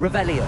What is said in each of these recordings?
Revelio.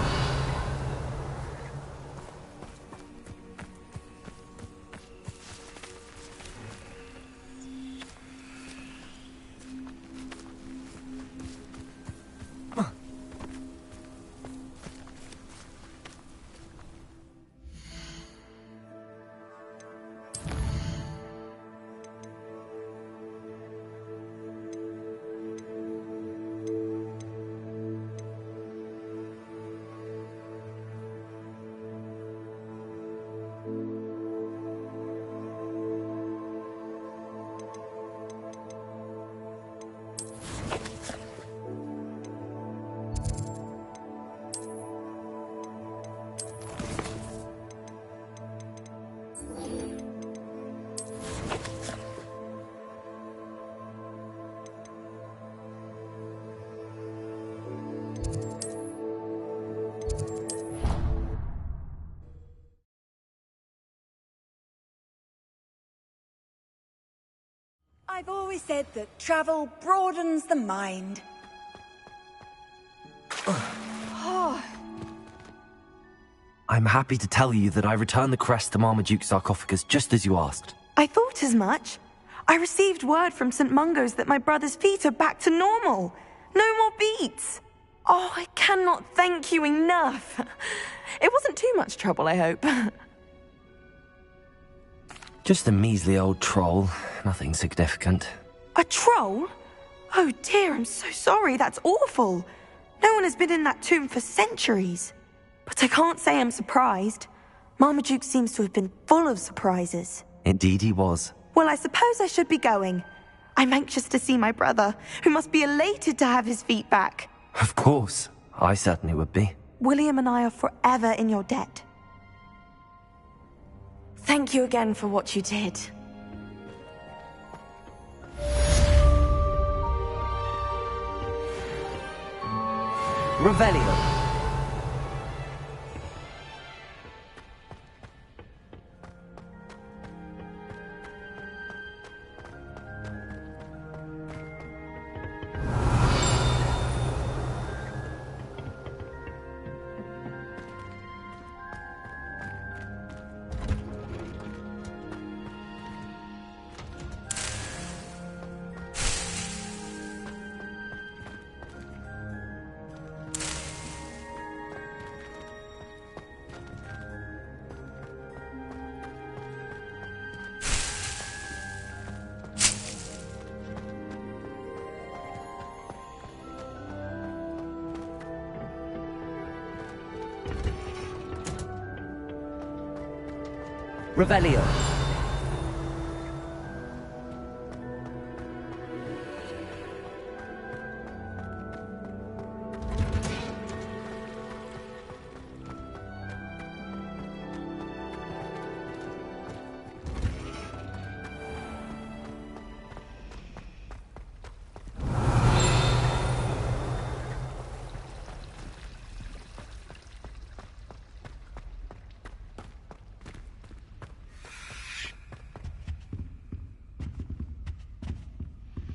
I've always said that travel broadens the mind. I'm happy to tell you that I returned the crest to Marmaduke's sarcophagus just as you asked. I thought as much. I received word from St. Mungo's that my brother's feet are back to normal. No more beats. Oh, I cannot thank you enough. It wasn't too much trouble, I hope. Just a measly old troll. Nothing significant. A troll? Oh dear, I'm so sorry. That's awful. No one has been in that tomb for centuries. But I can't say I'm surprised. Marmaduke seems to have been full of surprises. Indeed he was. Well, I suppose I should be going. I'm anxious to see my brother, who must be elated to have his feet back. Of course. I certainly would be. William and I are forever in your debt. Thank you again for what you did. Revelio. Revelio.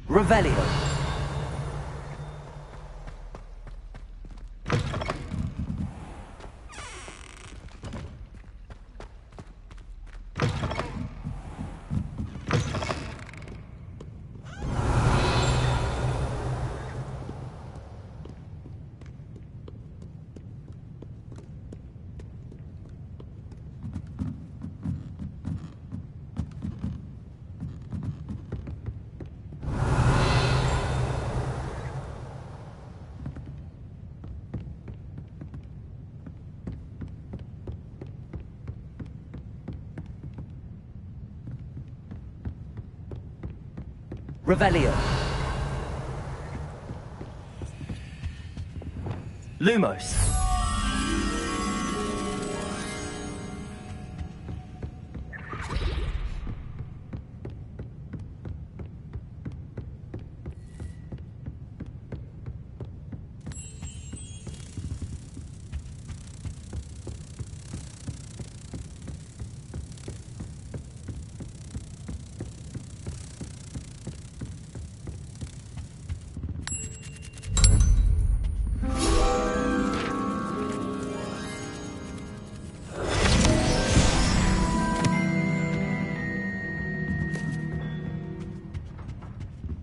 Revelio. Revelio. Lumos.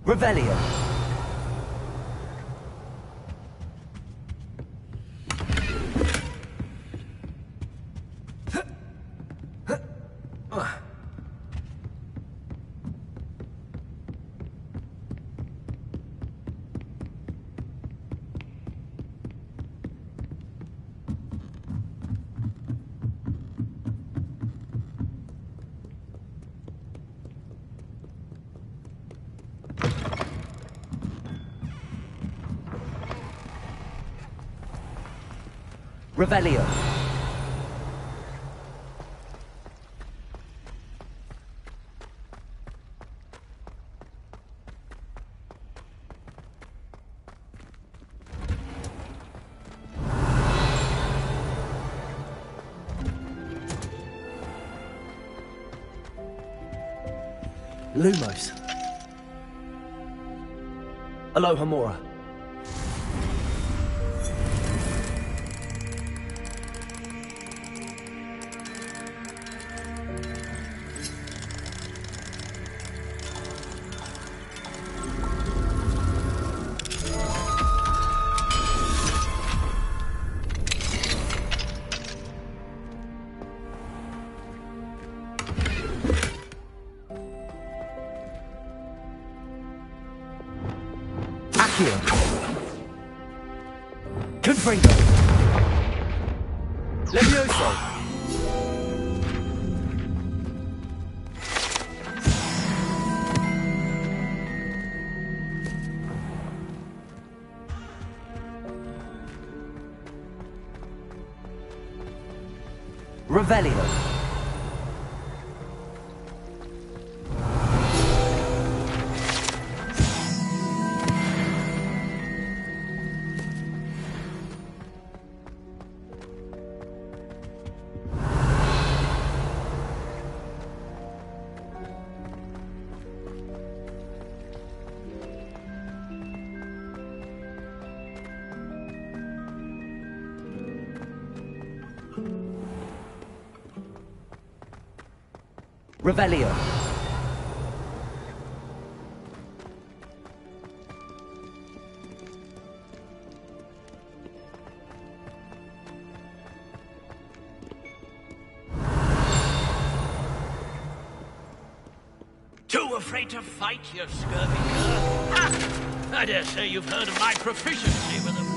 Revelio. Revelio. Lumos. Aloha Mora. Confringo. Levioso. Revelio. Revelio. Too afraid to fight, you scurvy cur? Ha! I dare say you've heard of my proficiency with them.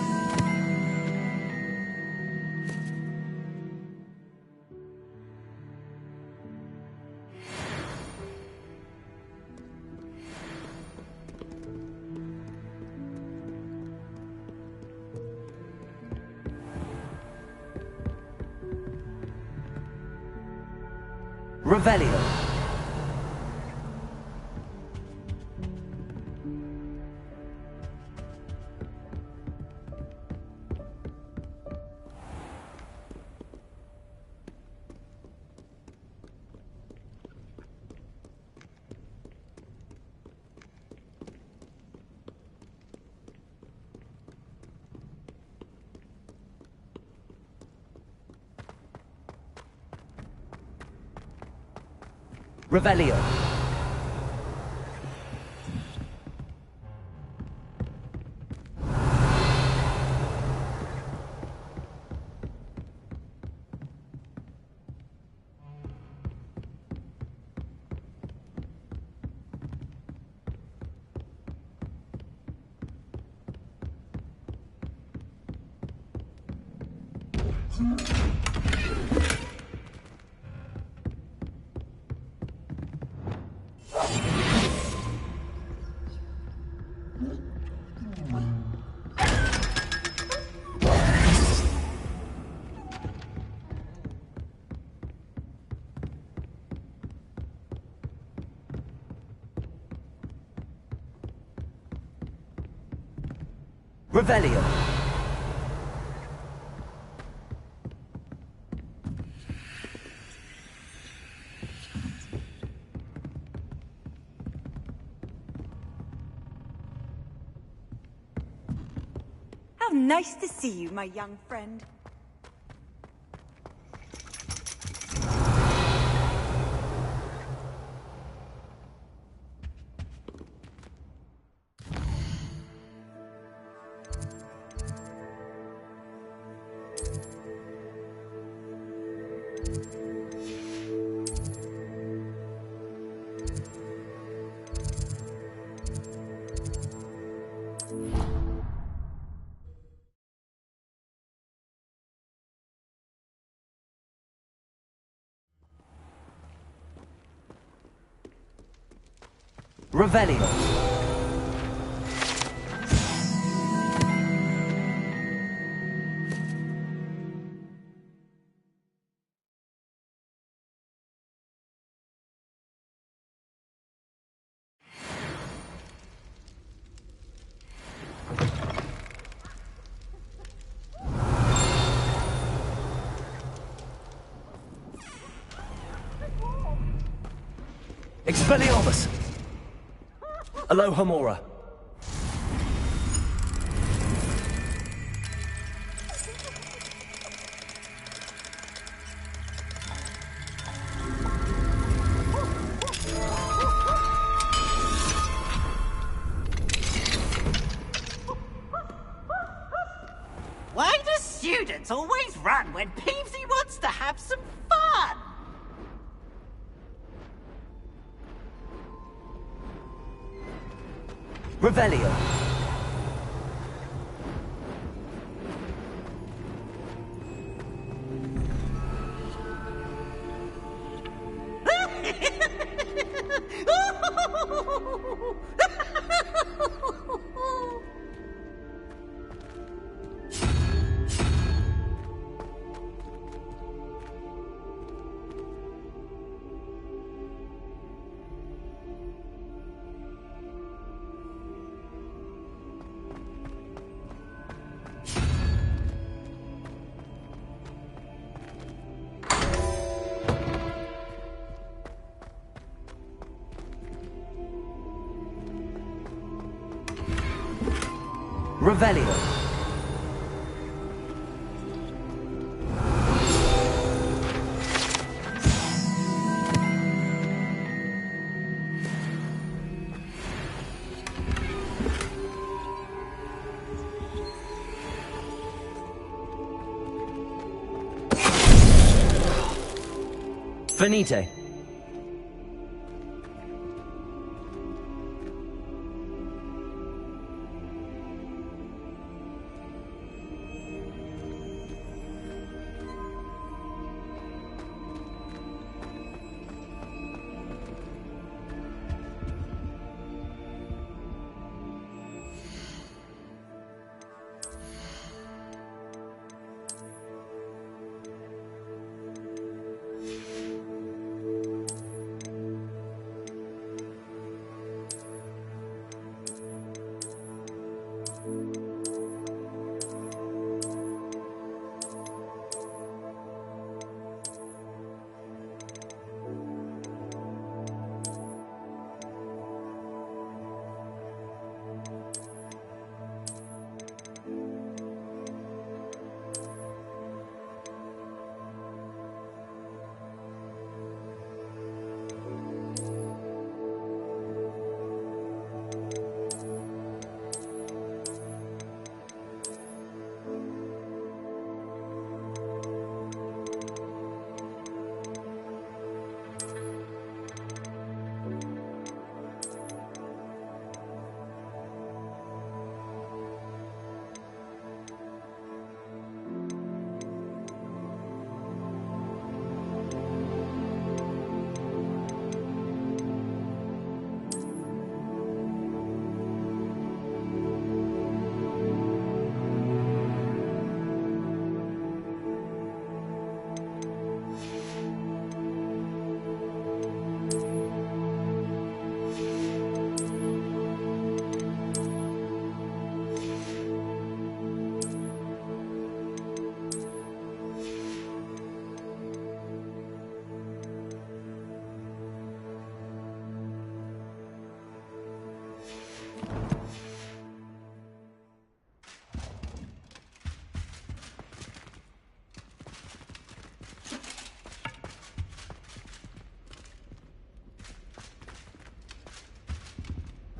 Revelio. Revelio. Revelio. How nice to see you, my young friend. Revelio. Expelliarmus! Alohomora. Why do students always run when Peevesy wants to have some fun? Revelio. Revelio. Finite.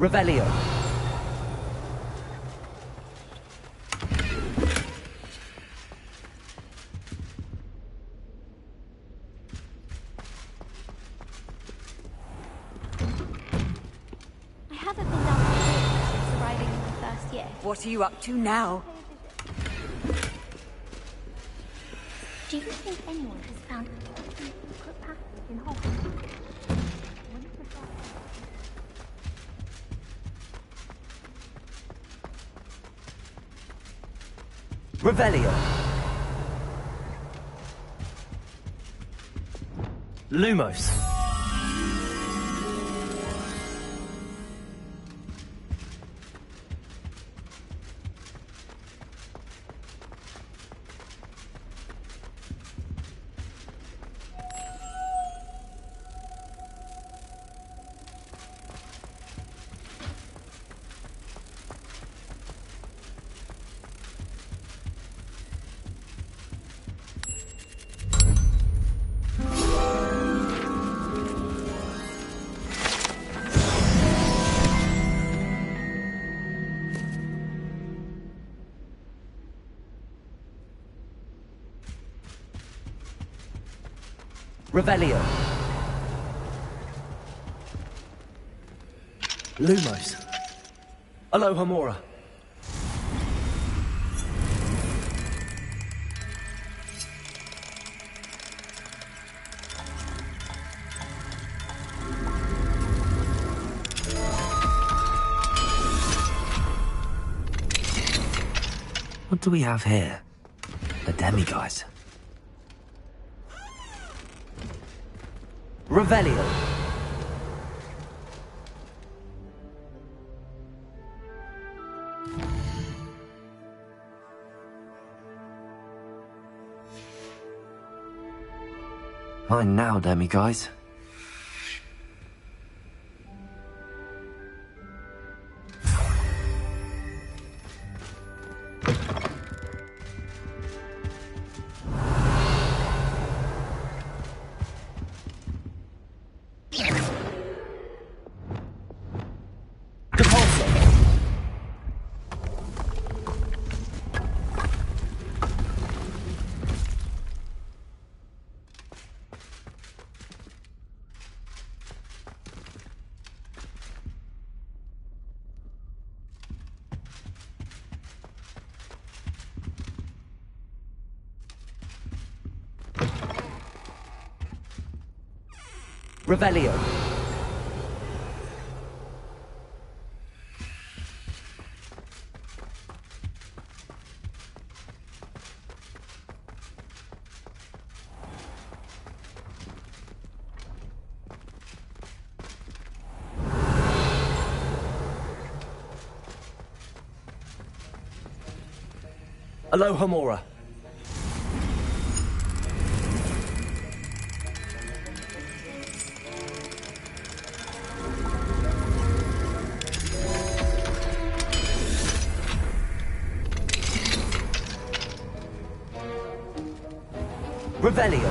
Revelio. I haven't been down the road since arriving in my first year. What are you up to now? Do you think anyone has found a secret passage in Hogwarts? Revelio. Lumos. Revelio. Lumos. Alohomora. What do we have here? The demiguise. Revelio. Fine now, demiguise. Revelio. Alohomora. Revelio.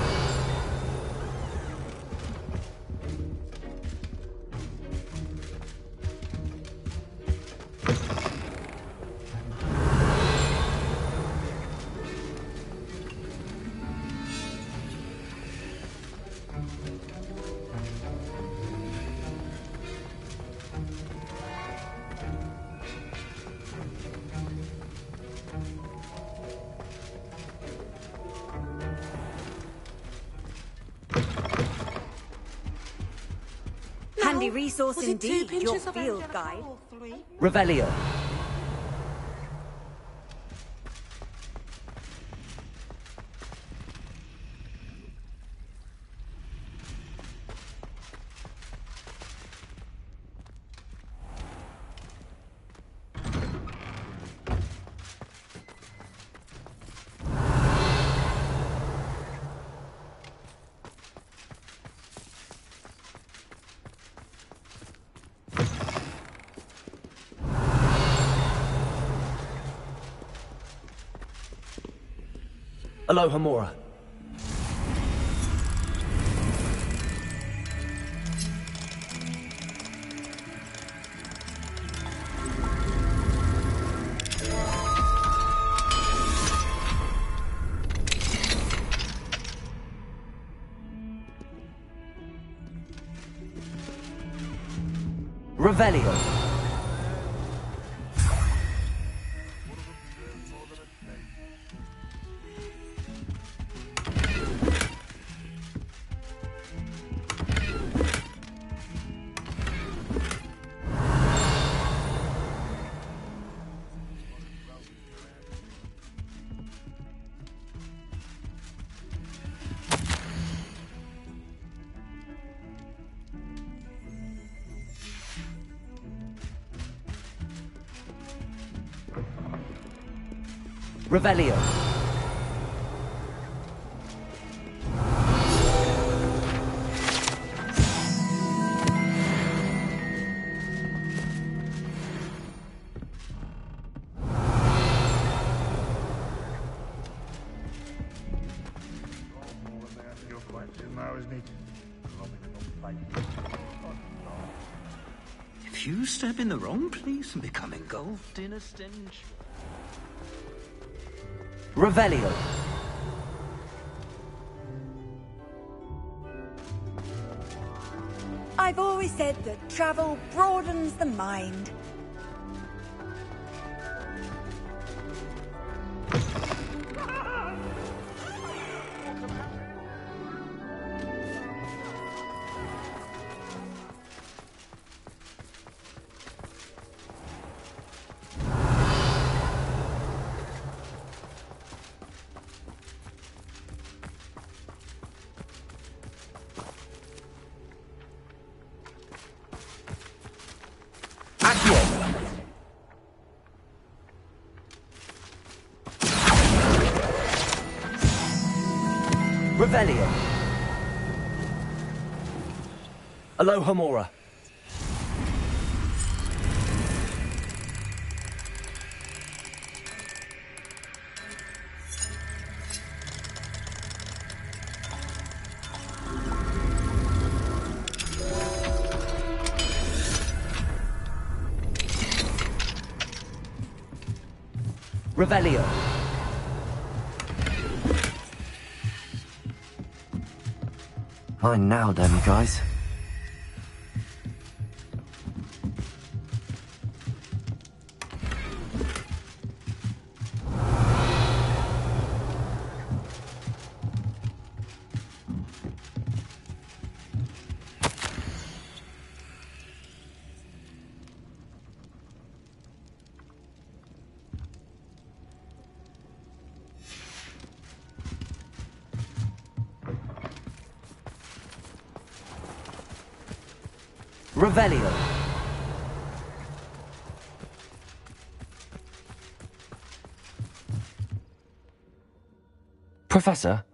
Handy resource indeed, your field guide. Revelio. Alohomora. Revelio. Revelio. If you step in the wrong place and become engulfed in a stench... Revelio. I've always said that travel broadens the mind. Revelio. Alohomora. Revelio. Fine now then, guys. Revelio. Professor,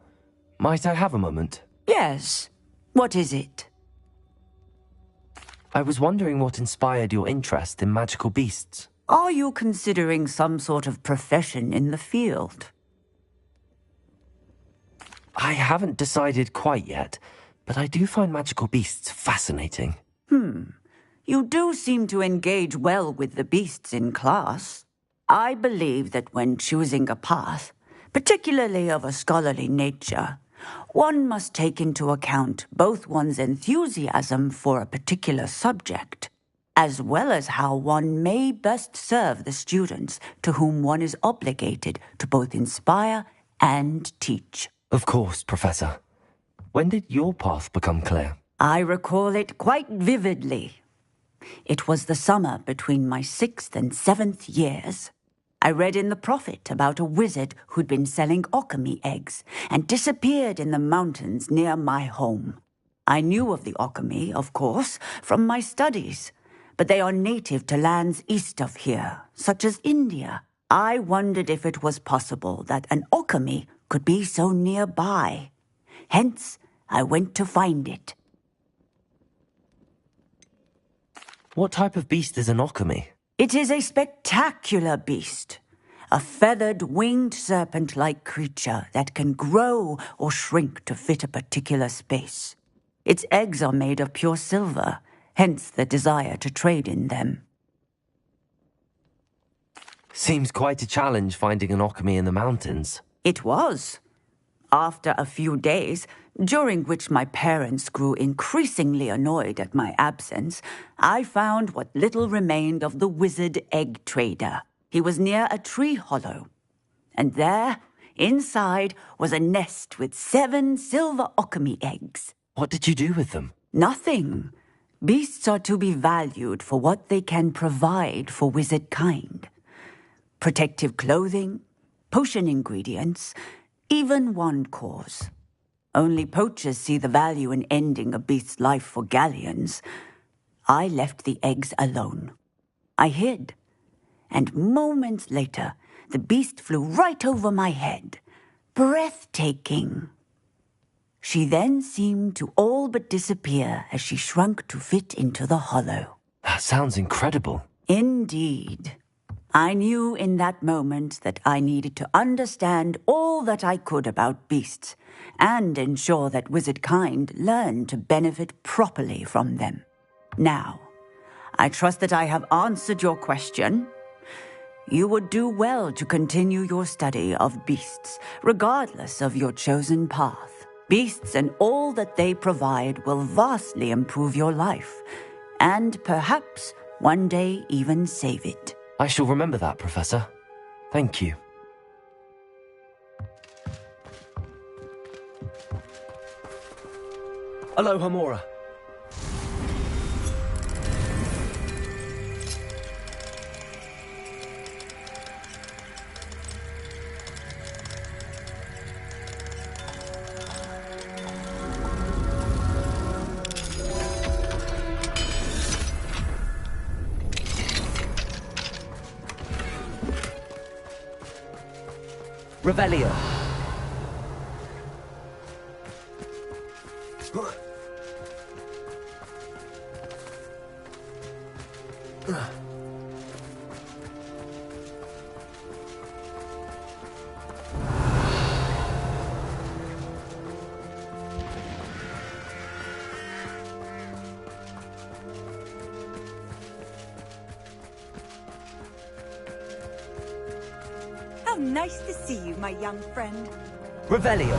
might I have a moment? Yes. What is it? I was wondering what inspired your interest in magical beasts. Are you considering some sort of profession in the field? I haven't decided quite yet, but I do find magical beasts fascinating. You do seem to engage well with the beasts in class. I believe that when choosing a path, particularly of a scholarly nature, one must take into account both one's enthusiasm for a particular subject, as well as how one may best serve the students to whom one is obligated to both inspire and teach. Of course, Professor. When did your path become clear? I recall it quite vividly. It was the summer between my 6th and 7th years. I read in the Prophet about a wizard who'd been selling okami eggs and disappeared in the mountains near my home. I knew of the okami, of course, from my studies, but they are native to lands east of here, such as India. I wondered if it was possible that an okami could be so nearby. Hence, I went to find it. What type of beast is an okami? It is a spectacular beast. A feathered, winged serpent-like creature that can grow or shrink to fit a particular space. Its eggs are made of pure silver, hence the desire to trade in them. Seems quite a challenge finding an okami in the mountains. It was. After a few days, during which my parents grew increasingly annoyed at my absence, I found what little remained of the wizard egg trader. He was near a tree hollow. And there, inside, was a nest with 7 silver okami eggs. What did you do with them? Nothing. Beasts are to be valued for what they can provide for wizard kind. Protective clothing, potion ingredients, even wand cores. Only poachers see the value in ending a beast's life for galleons. I left the eggs alone. I hid. And moments later, The beast flew right over my head. Breathtaking. She then seemed to all but disappear as she shrunk to fit into the hollow. That sounds incredible. Indeed. I knew in that moment that I needed to understand all that I could about beasts and ensure that wizard kind learned to benefit properly from them. Now, I trust that I have answered your question. You would do well to continue your study of beasts, regardless of your chosen path. Beasts and all that they provide will vastly improve your life, and perhaps one day even save it. I shall remember that, Professor. Thank you. Aloha, Mora. Revelio. How nice to see you, my young friend. Revelio.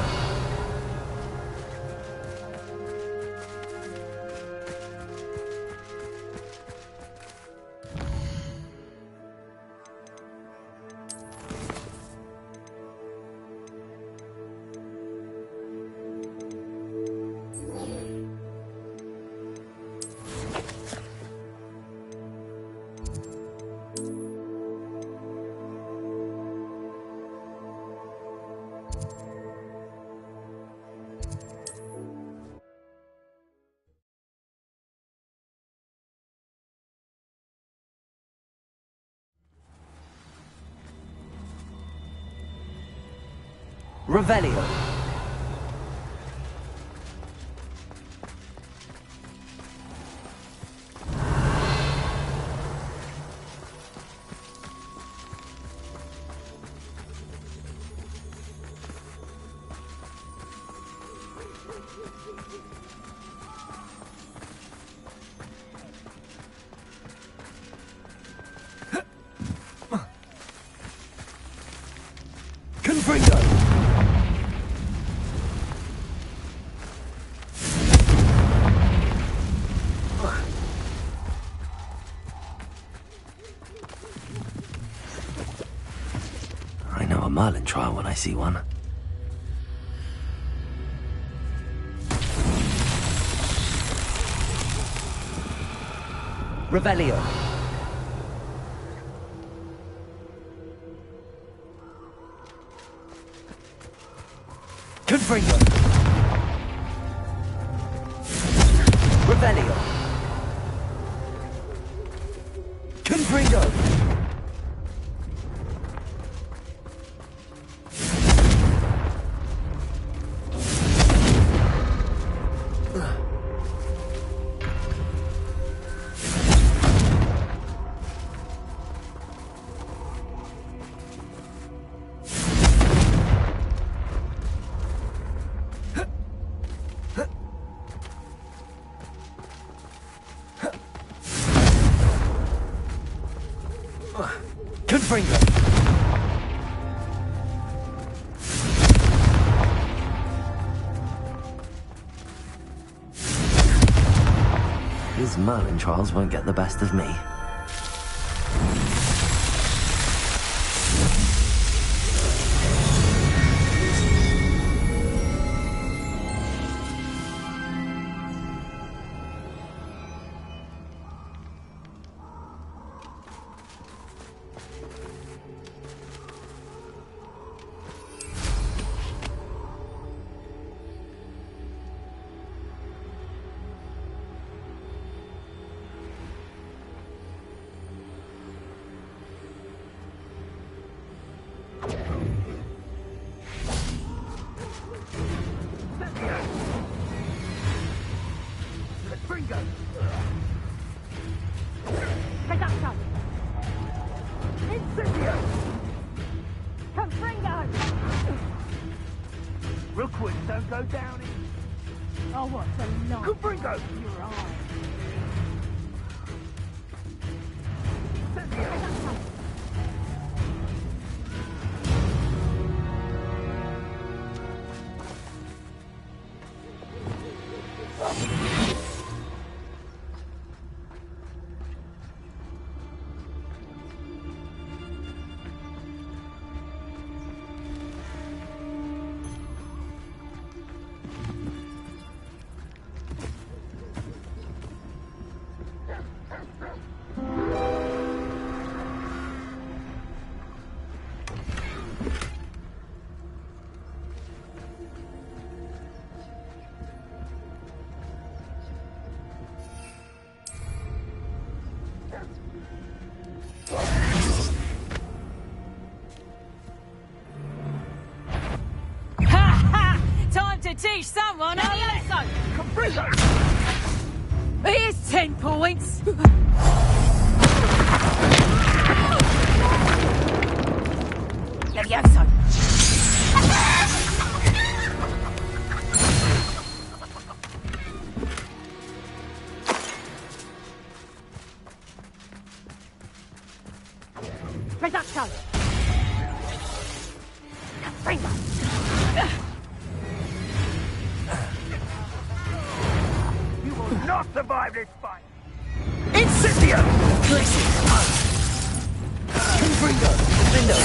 Revelio. Confringo. I know a Merlin trial when I see one. Revelio. Confringo. Revelio. Confringo. Confringo. His Merlin trials won't get the best of me. go down in... Oh, what a light. Confringo! Your eye. To teach someone a lesson! Here's 10 points! Levioso! Reducto! Confringo! Not survive this fight! Incendio! Glacier! Confringo! Defendo!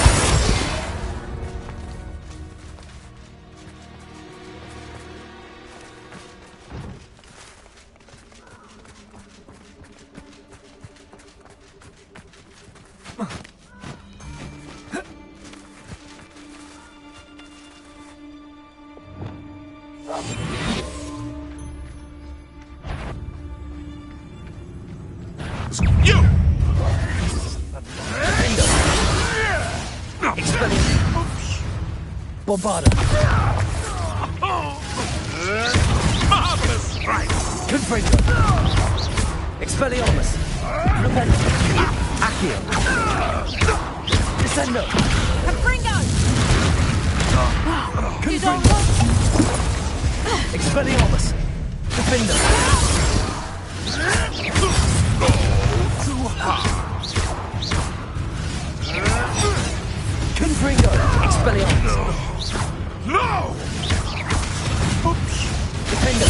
You! Bombarda! Marvelous strike! Confringo! Expelliarmus! Repent! Accio! Descendo! Confringo! You don't Confringo! look... Expelliarmus! Defendo! Too hard! Confringo! Expelliarmus! No! Defendo!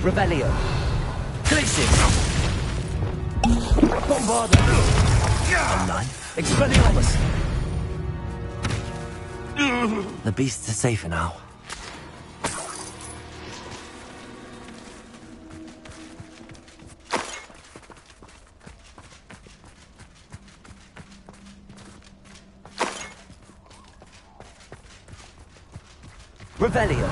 Rebellio! Glacier! Bombarda! A knife! Expelliarmus! The beasts are safer now. Revelio.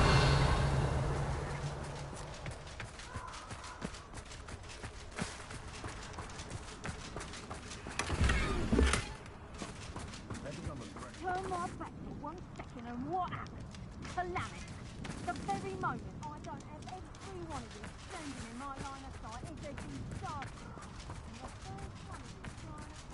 Turn my back for 1 second and what happened? Calamity. The very moment I don't have every one of you standing in my line of sight is a disaster. And the first one of you trying to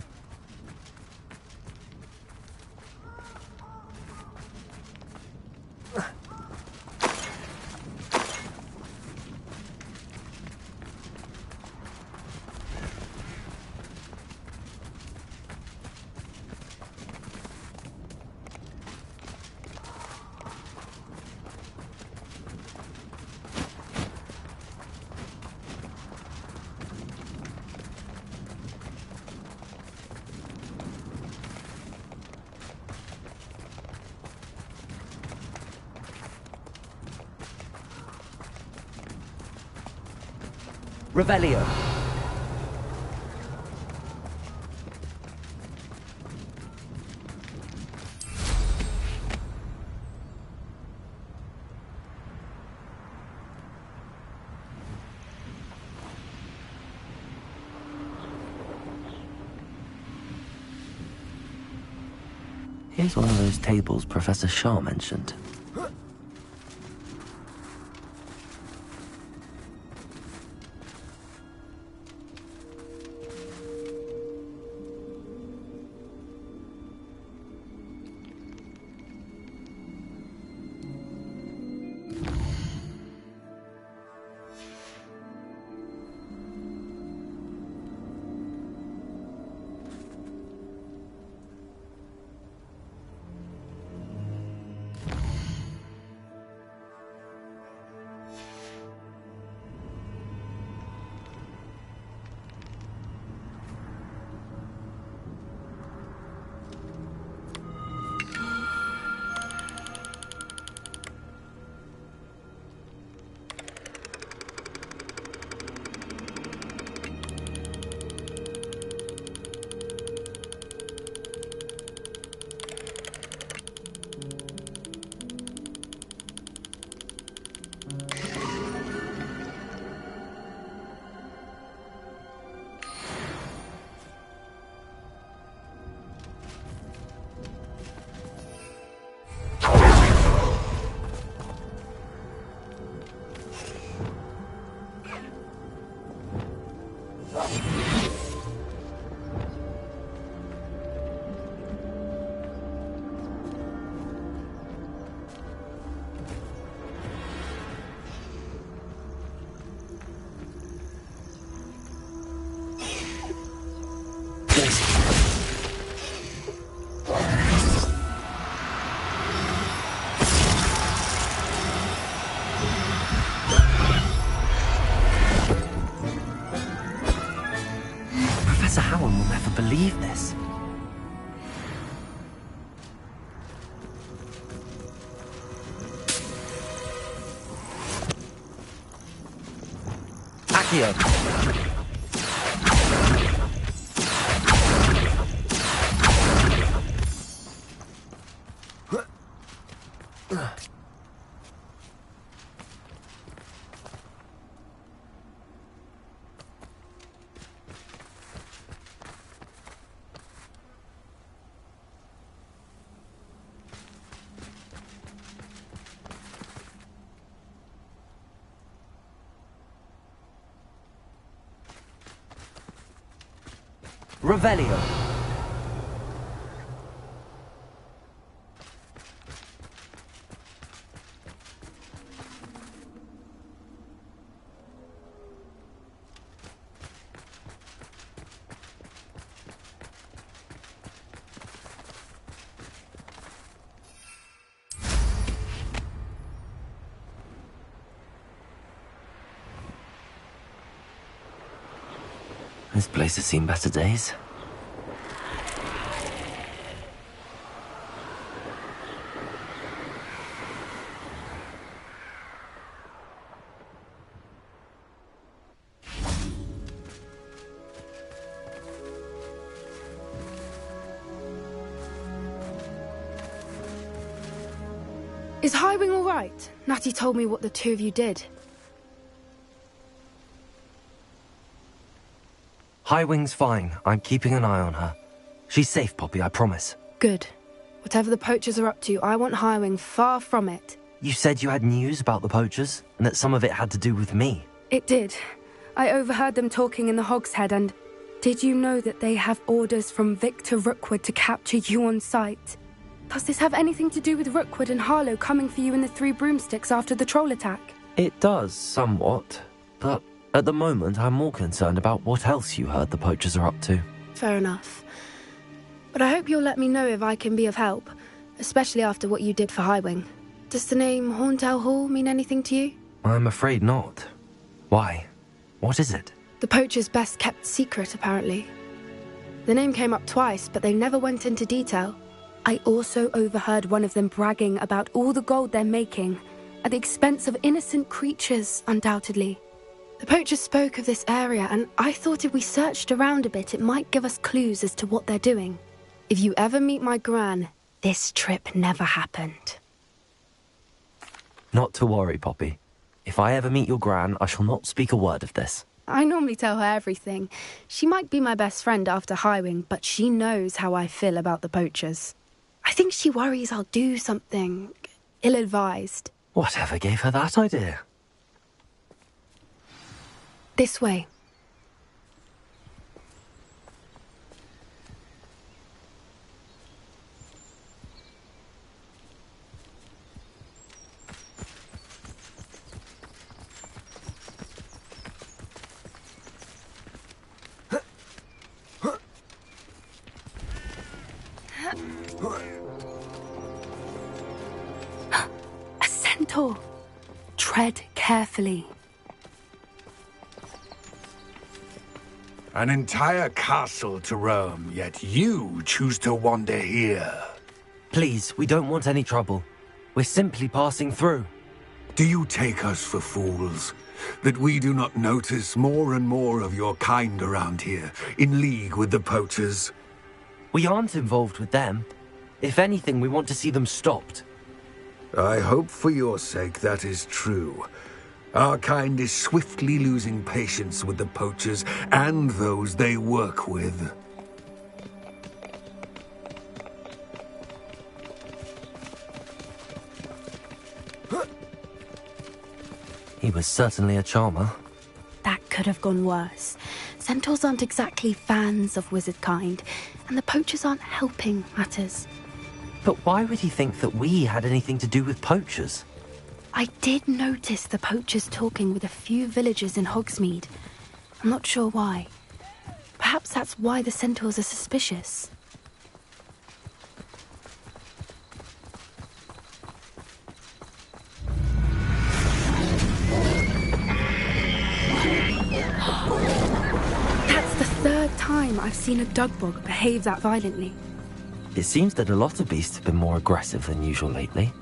Revelio. Here's one of those tables Professor Shaw mentioned. Howard will never believe this. Accio! Revelio. This place has seen better days. Is Highwing all right? Natty told me what the two of you did. Highwing's fine. I'm keeping an eye on her. She's safe, Poppy, I promise. Good. Whatever the poachers are up to, I want Highwing far from it. You said you had news about the poachers, and that some of it had to do with me. It did. I overheard them talking in the Hogshead, and did you know that they have orders from Victor Rookwood to capture you on sight? Does this have anything to do with Rookwood and Harlow coming for you in the Three Broomsticks after the troll attack? It does, somewhat. But at the moment, I'm more concerned about what else you heard the poachers are up to. Fair enough. But I hope you'll let me know if I can be of help, especially after what you did for Highwing. Does the name Horntail Hall mean anything to you? I'm afraid not. Why? What is it? The poachers' best-kept secret, apparently. The name came up twice, but they never went into detail. I also overheard one of them bragging about all the gold they're making, at the expense of innocent creatures, undoubtedly. The poachers spoke of this area, and I thought if we searched around a bit, it might give us clues as to what they're doing. If you ever meet my gran, this trip never happened. Not to worry, Poppy. If I ever meet your gran, I shall not speak a word of this. I normally tell her everything. She might be my best friend after Highwing, but she knows how I feel about the poachers. I think she worries I'll do something ill-advised. Whatever gave her that idea? This way. A centaur. Tread carefully. An entire castle to roam, yet you choose to wander here. Please, we don't want any trouble. We're simply passing through. Do you take us for fools? That we do not notice more and more of your kind around here, in league with the poachers? We aren't involved with them. If anything, we want to see them stopped. I hope for your sake that is true. Our kind is swiftly losing patience with the poachers and those they work with. He was certainly a charmer. That could have gone worse. Centaurs aren't exactly fans of wizard kind, and the poachers aren't helping matters. But why would he think that we had anything to do with poachers? I did notice the poachers talking with a few villagers in Hogsmeade. I'm not sure why. Perhaps that's why the centaurs are suspicious. That's the third time I've seen a dugbog behave that violently. It seems that a lot of beasts have been more aggressive than usual lately.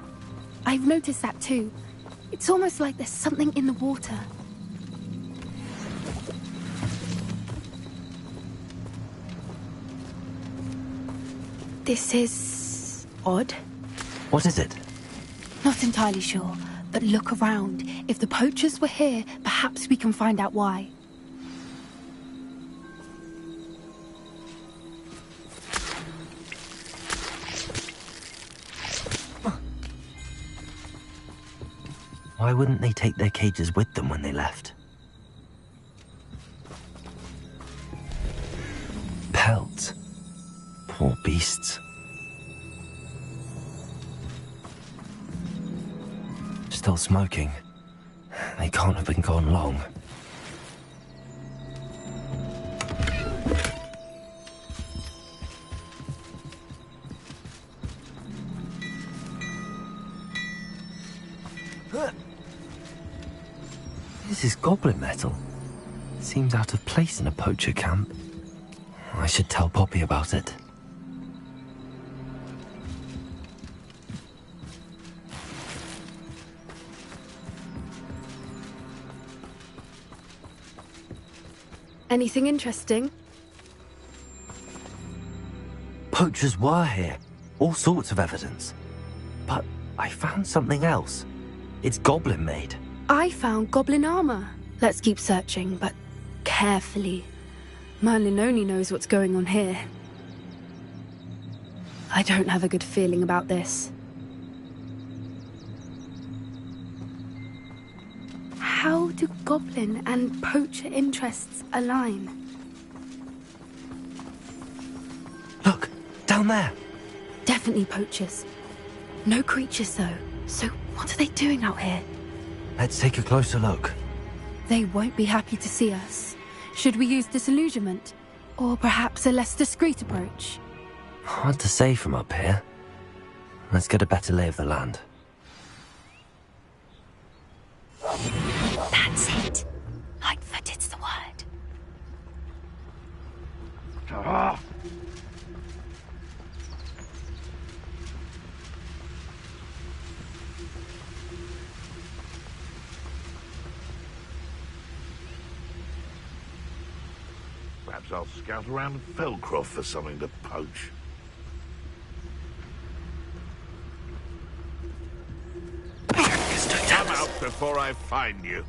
I've noticed that too. It's almost like there's something in the water. This is odd. What is it? Not entirely sure, but look around. If the poachers were here, perhaps we can find out why. Why wouldn't they take their cages with them when they left? Pelts. Poor beasts. Still smoking. They can't have been gone long. This is goblin metal. Seems out of place in a poacher camp. I should tell Poppy about it. Anything interesting? Poachers were here. All sorts of evidence. But I found something else. It's goblin made. I found goblin armor. Let's keep searching, but carefully. Merlin only knows what's going on here. I don't have a good feeling about this. How do goblin and poacher interests align? Look, down there. Definitely poachers. No creatures, though. So what are they doing out here? Let's take a closer look. They won't be happy to see us. Should we use disillusionment? Or perhaps a less discreet approach? Hard to say from up here. Let's get a better lay of the land. That's it. Lightfooted's the word. Perhaps I'll scout around Felcroft for something to poach. Come out before I find you.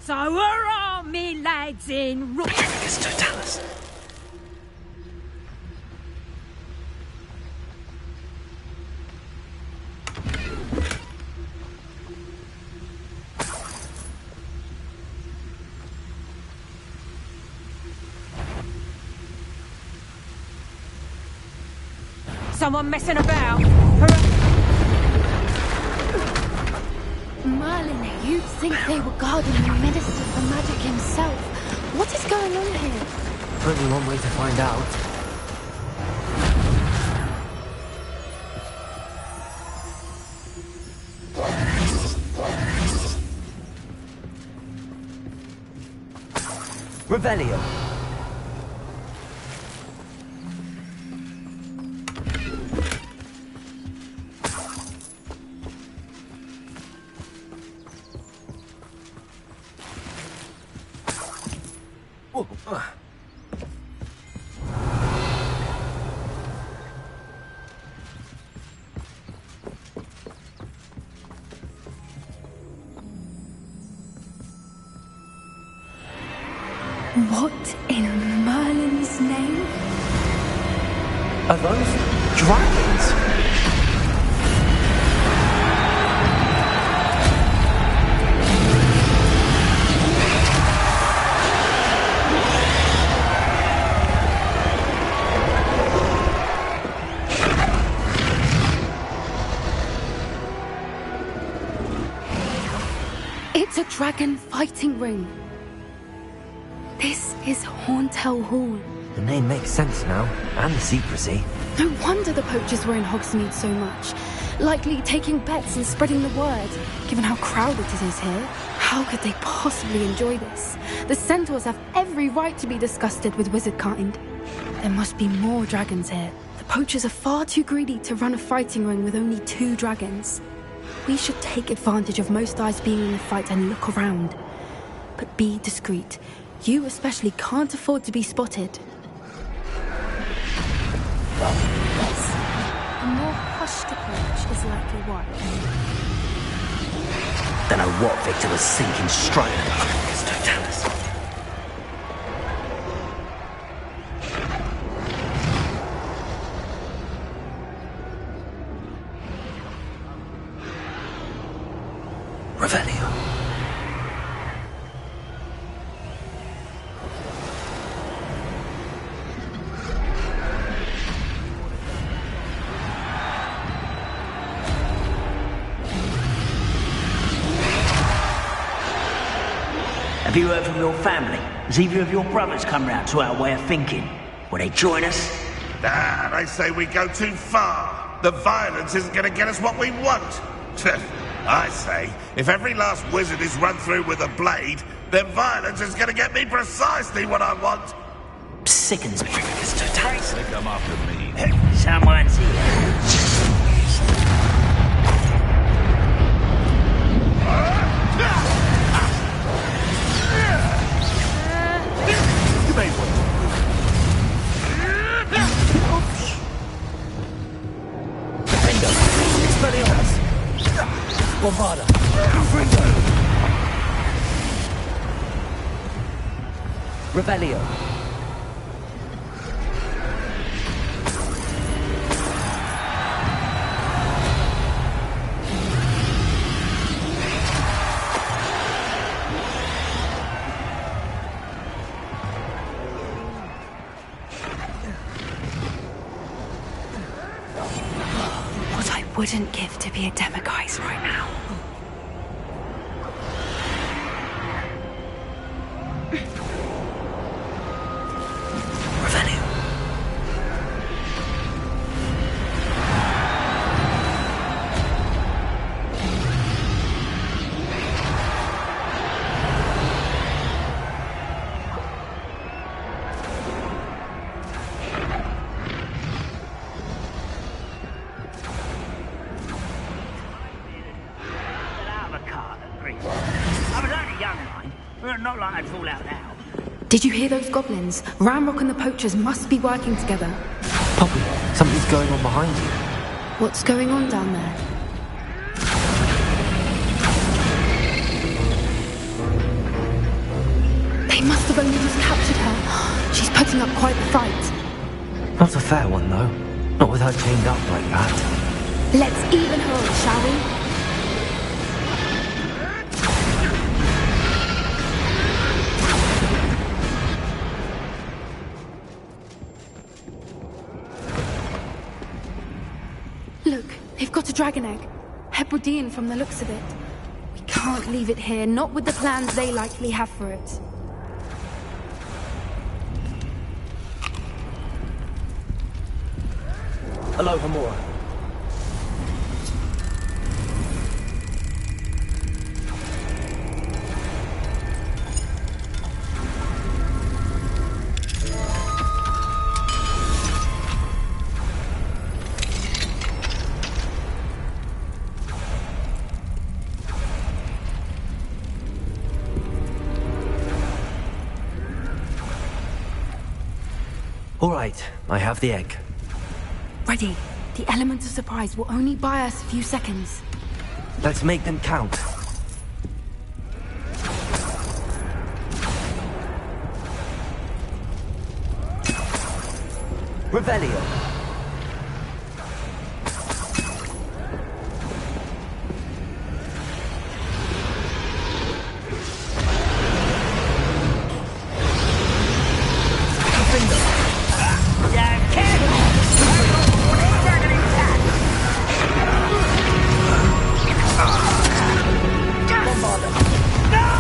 So where are me lads in Totalis. Someone messing about? Merlin, you'd think they were guarding the Minister for Magic himself. What is going on here? Only one way to find out. Revelio. What in Merlin's name? Are those dragons? dragon fighting ring. This is Horntail Hall. The name makes sense now, and the secrecy. No wonder the poachers were in Hogsmeade so much. Likely taking bets and spreading the word, given how crowded it is here. How could they possibly enjoy this? The centaurs have every right to be disgusted with wizard kind. There must be more dragons here. The poachers are far too greedy to run a fighting ring with only 2 dragons. We should take advantage of most eyes being in the fight and look around. But be discreet. You especially can't afford to be spotted. Yes. A more hushed approach is likely wise. Don't know what Victor was thinking straight at us. Totalis. Revelio. Have you heard from your family? Has either of your brothers come round to our way of thinking? Will they join us? Nah, they say we go too far. The violence isn't going to get us what we want. I say, if every last wizard is run through with a blade, then violence is going to get me precisely what I want. Sickens me. They come after me. Someone's here. You made one. Expelliarmus! Bombarda! Revelio. What I wouldn't give to be a Demiguise right now. Revelio. Not like I'd fall out now. Did you hear those goblins? Ramrock and the poachers must be working together. Poppy, something's going on behind you. What's going on down there? They must have only just captured her. She's putting up quite the fight. Not a fair one, though. Not with her chained up like that. Let's even her up, shall we? Look, they've got a dragon egg. Hebridean from the looks of it. We can't leave it here, not with the plans they likely have for it. Hello, Hamura. All right, I have the egg. Ready. The element of surprise will only buy us a few seconds. Let's make them count. Revelio. No!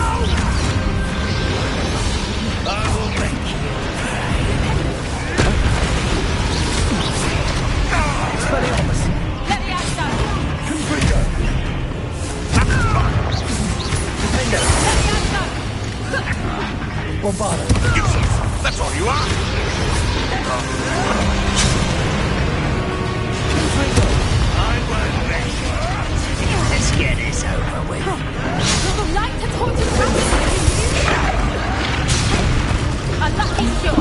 Useless! That's all you are! Let's get this over with. You're the light that holds you back. A lucky shot.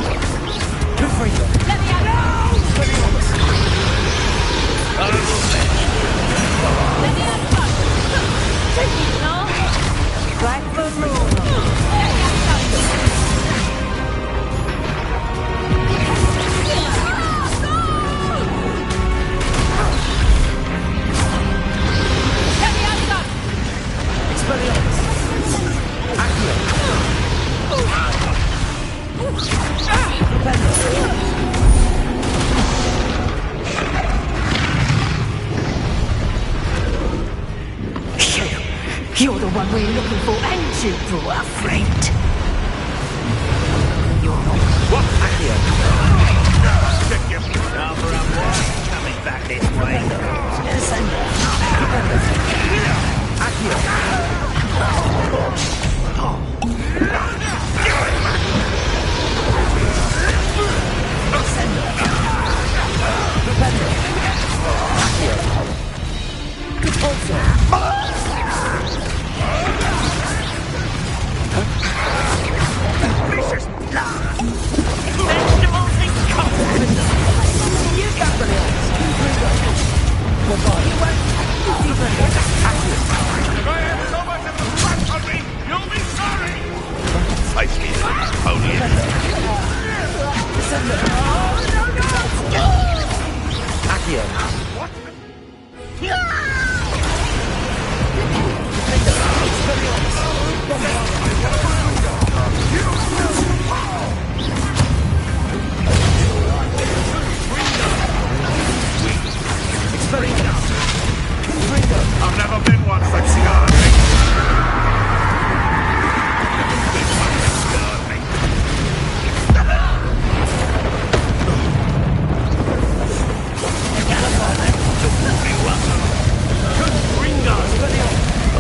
Let me out. Let me out. Take it, no? Back for more. Let me out. You're the one we're looking for, and you brought our friend. You're not. What? Check your Barbara and White coming back this way. Vicious blood! Vegetables and coffee. You got the If I have so much of the fat on me, you'll be sorry! Face me, pony. What? I've never been one for scarring. This one can scar me.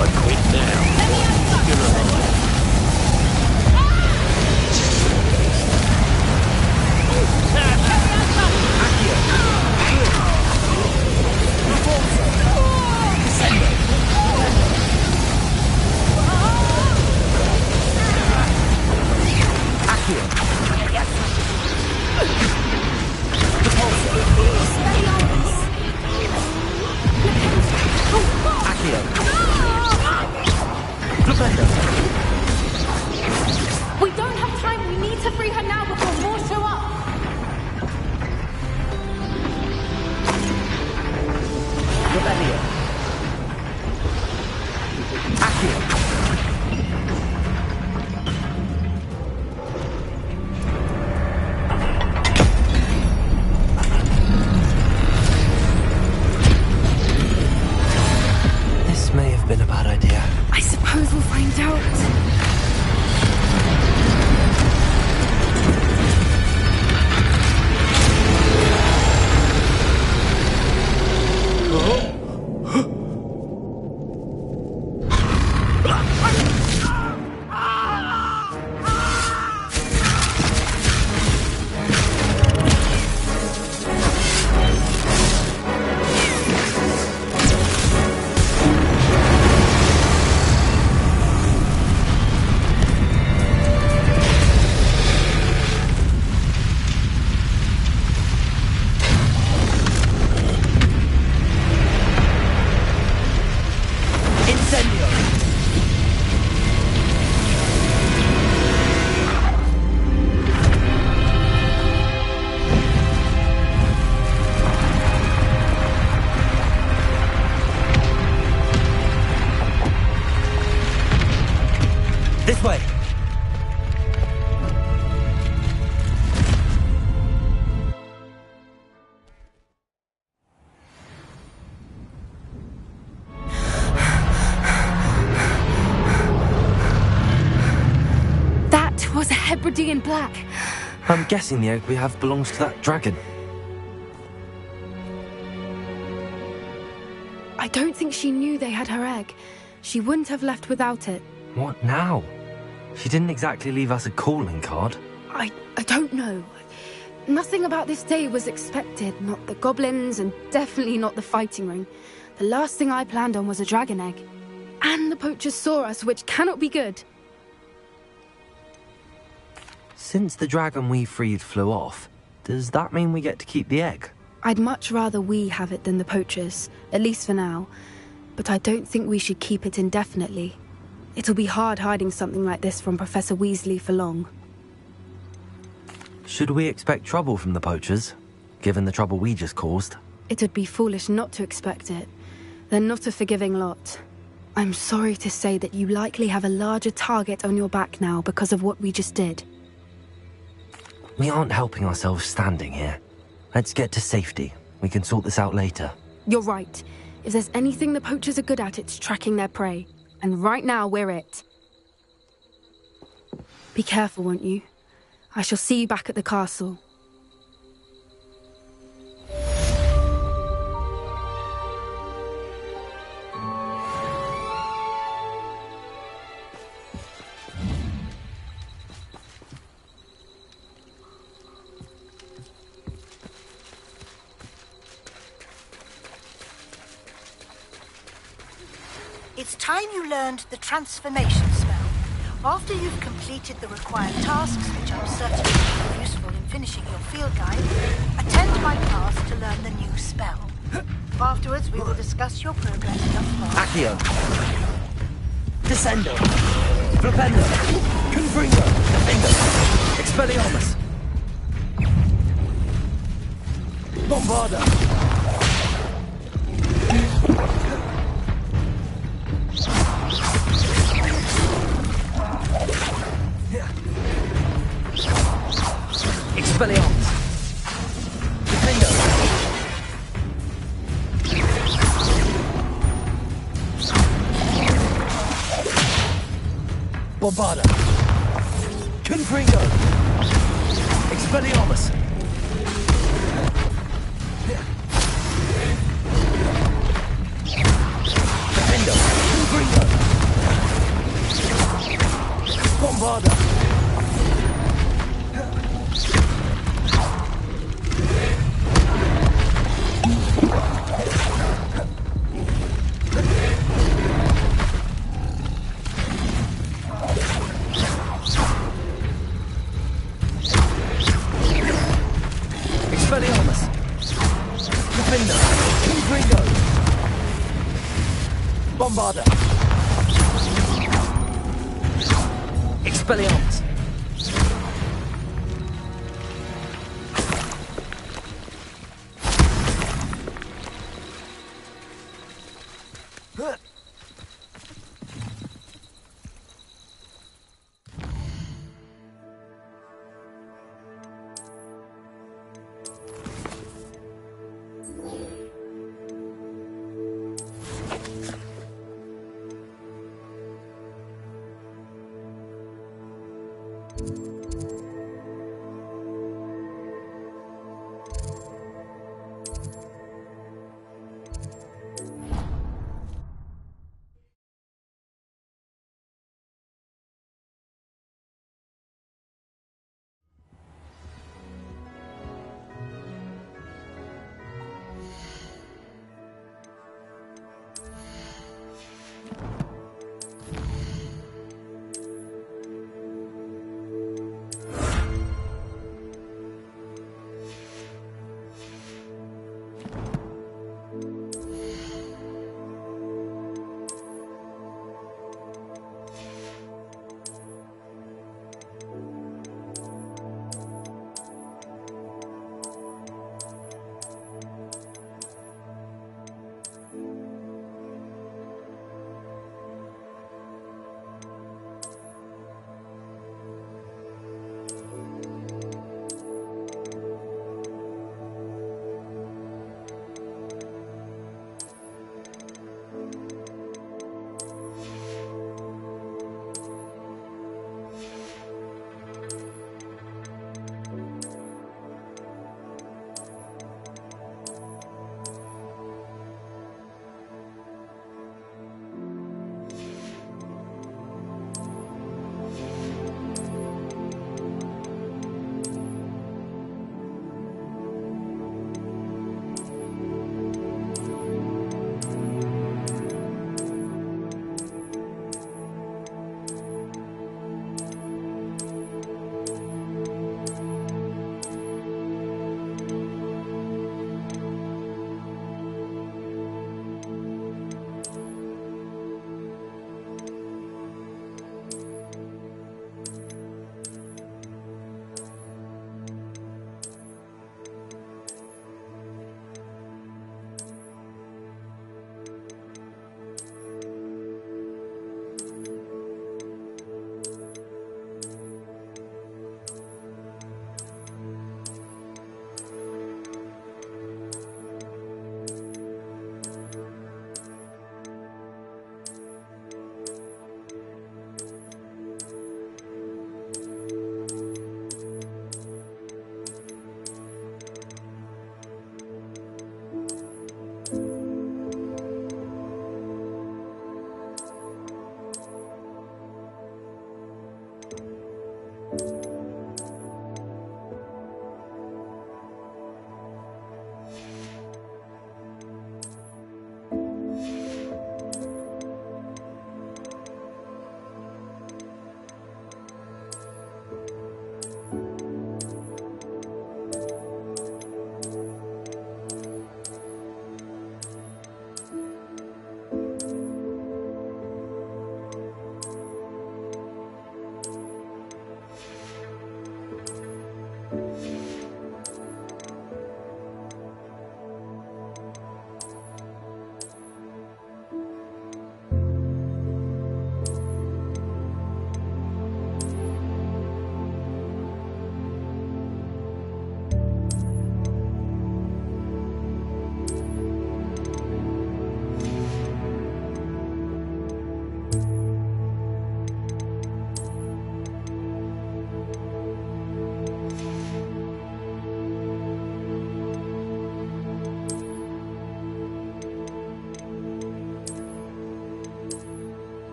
I quit now. We don't have time. We need to free her now before more show up. This may have been a bad idea. I suppose we'll find out. This way! That was a Hebridean black. I'm guessing the egg we have belongs to that dragon. I don't think she knew they had her egg. She wouldn't have left without it. What now? She didn't exactly leave us a calling card. I don't know. Nothing about this day was expected. Not the goblins, and definitely not the fighting ring. The last thing I planned on was a dragon egg. And the poachers saw us, which cannot be good. Since the dragon we freed flew off, does that mean we get to keep the egg? I'd much rather we have it than the poachers, at least for now. But I don't think we should keep it indefinitely. It'll be hard hiding something like this from Professor Weasley for long. Should we expect trouble from the poachers, given the trouble we just caused? It'd be foolish not to expect it. They're not a forgiving lot. I'm sorry to say that you likely have a larger target on your back now because of what we just did. We aren't helping ourselves standing here. Let's get to safety. We can sort this out later. You're right. If there's anything the poachers are good at, it's tracking their prey. And right now, we're it. Be careful, won't you? I shall see you back at the castle. It's time you learned the transformation spell. After you've completed the required tasks, which I'm certain will be useful in finishing your field guide, attend my class to learn the new spell. Afterwards, we will discuss your progress thus far. Accio. Descendo. Flipendo. Confringo. Defendo. Expelliarmus. Bombarda. Expelliarmus. Defendo. Bombarda. Confringo. Expelliarmus. Defendo. Confringo. Bombarda. Expelliarmus. Defender. Confringo. Bombarda. Expelliarmus.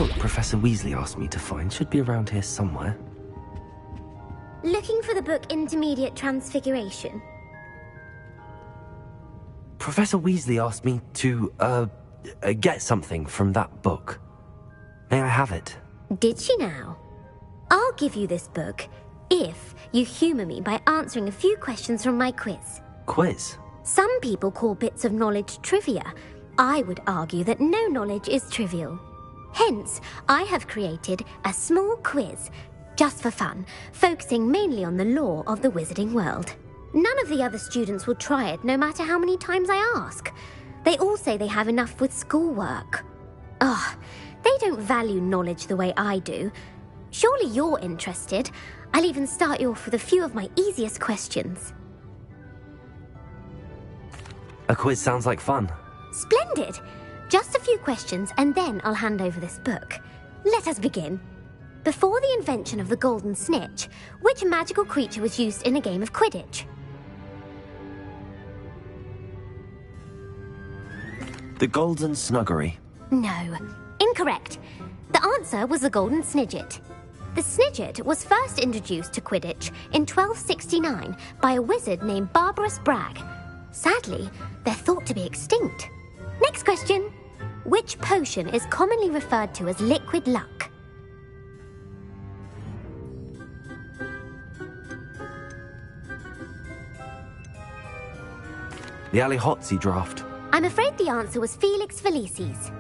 book Professor Weasley asked me to find should be around here somewhere. Looking for the book Intermediate Transfiguration? Professor Weasley asked me to, get something from that book. May I have it? Did she now? I'll give you this book if you humour me by answering a few questions from my quiz. Quiz? Some people call bits of knowledge trivia. I would argue that no knowledge is trivial. Hence, I have created a small quiz, just for fun, focusing mainly on the lore of the wizarding world. None of the other students will try it, no matter how many times I ask. They all say they have enough with schoolwork. Ugh, they don't value knowledge the way I do. Surely you're interested. I'll even start you off with a few of my easiest questions. A quiz sounds like fun. Splendid! Just a few questions and then I'll hand over this book. Let us begin. Before the invention of the golden snitch, which magical creature was used in a game of Quidditch? The Golden Snuggery. No. Incorrect. The answer was the golden snidget. The snidget was first introduced to Quidditch in 1269 by a wizard named Barbarous Bragg. Sadly, they're thought to be extinct. Next question. Which potion is commonly referred to as liquid luck? The Allihotzi draft. I'm afraid the answer was Felix Felicis.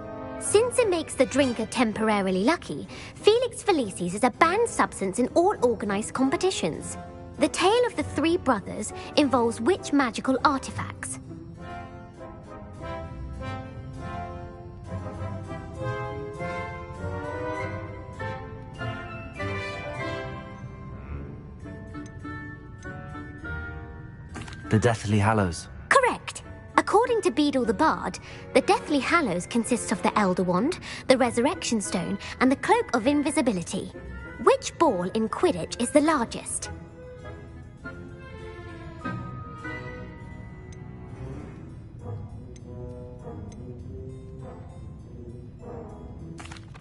Since it makes the drinker temporarily lucky, Felix Felicis is a banned substance in all organised competitions. The tale of the three brothers involves which magical artifacts? The Deathly Hallows. Correct. According to Beedle the Bard, the Deathly Hallows consists of the Elder Wand, the Resurrection Stone, and the Cloak of Invisibility. Which ball in Quidditch is the largest?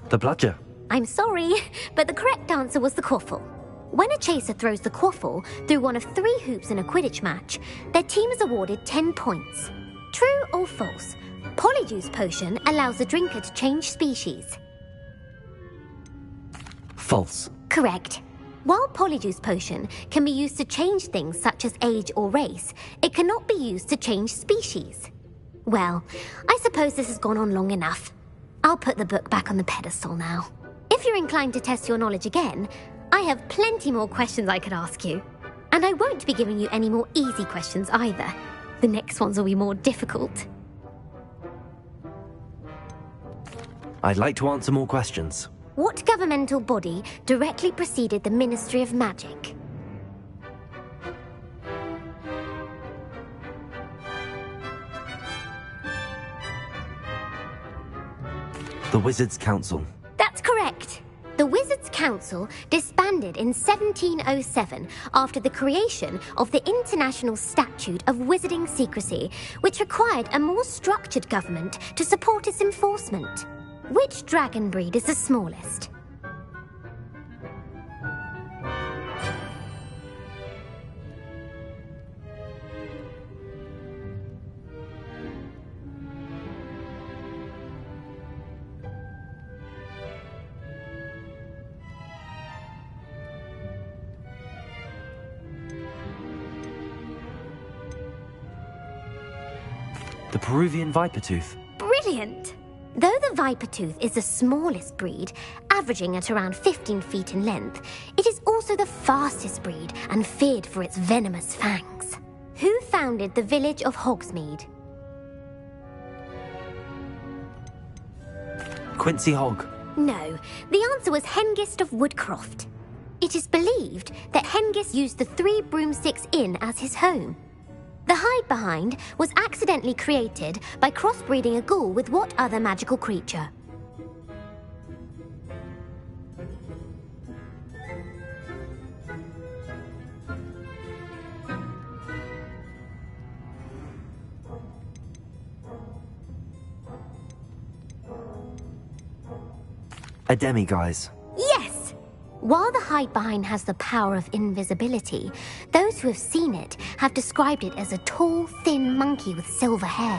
The Bludger. I'm sorry, but the correct answer was the Quaffle. When a chaser throws the Quaffle through one of 3 hoops in a Quidditch match, their team is awarded 10 points. True or false? Polyjuice Potion allows the drinker to change species. False. Correct. While Polyjuice Potion can be used to change things such as age or race, it cannot be used to change species. Well, I suppose this has gone on long enough. I'll put the book back on the pedestal now. If you're inclined to test your knowledge again, I have plenty more questions I could ask you. And I won't be giving you any more easy questions either. The next ones will be more difficult. I'd like to answer more questions. What governmental body directly preceded the Ministry of Magic? The Wizards' Council. That's correct. The Wizards' Council disbanded in 1707 after the creation of the International Statute of Wizarding Secrecy, which required a more structured government to support its enforcement. Which dragon breed is the smallest? The Peruvian Vipertooth. Brilliant! Though the Vipertooth is the smallest breed, averaging at around 15 feet in length, it is also the fastest breed and feared for its venomous fangs. Who founded the village of Hogsmeade? Quincy Hogg. No, the answer was Hengist of Woodcroft. It is believed that Hengist used the 3 Broomsticks Inn as his home. The hide-behind was accidentally created by crossbreeding a ghoul with what other magical creature? A demiguise. Yes! While the hide-behind has the power of invisibility, those who have seen it have described it as a tall, thin monkey with silver hair.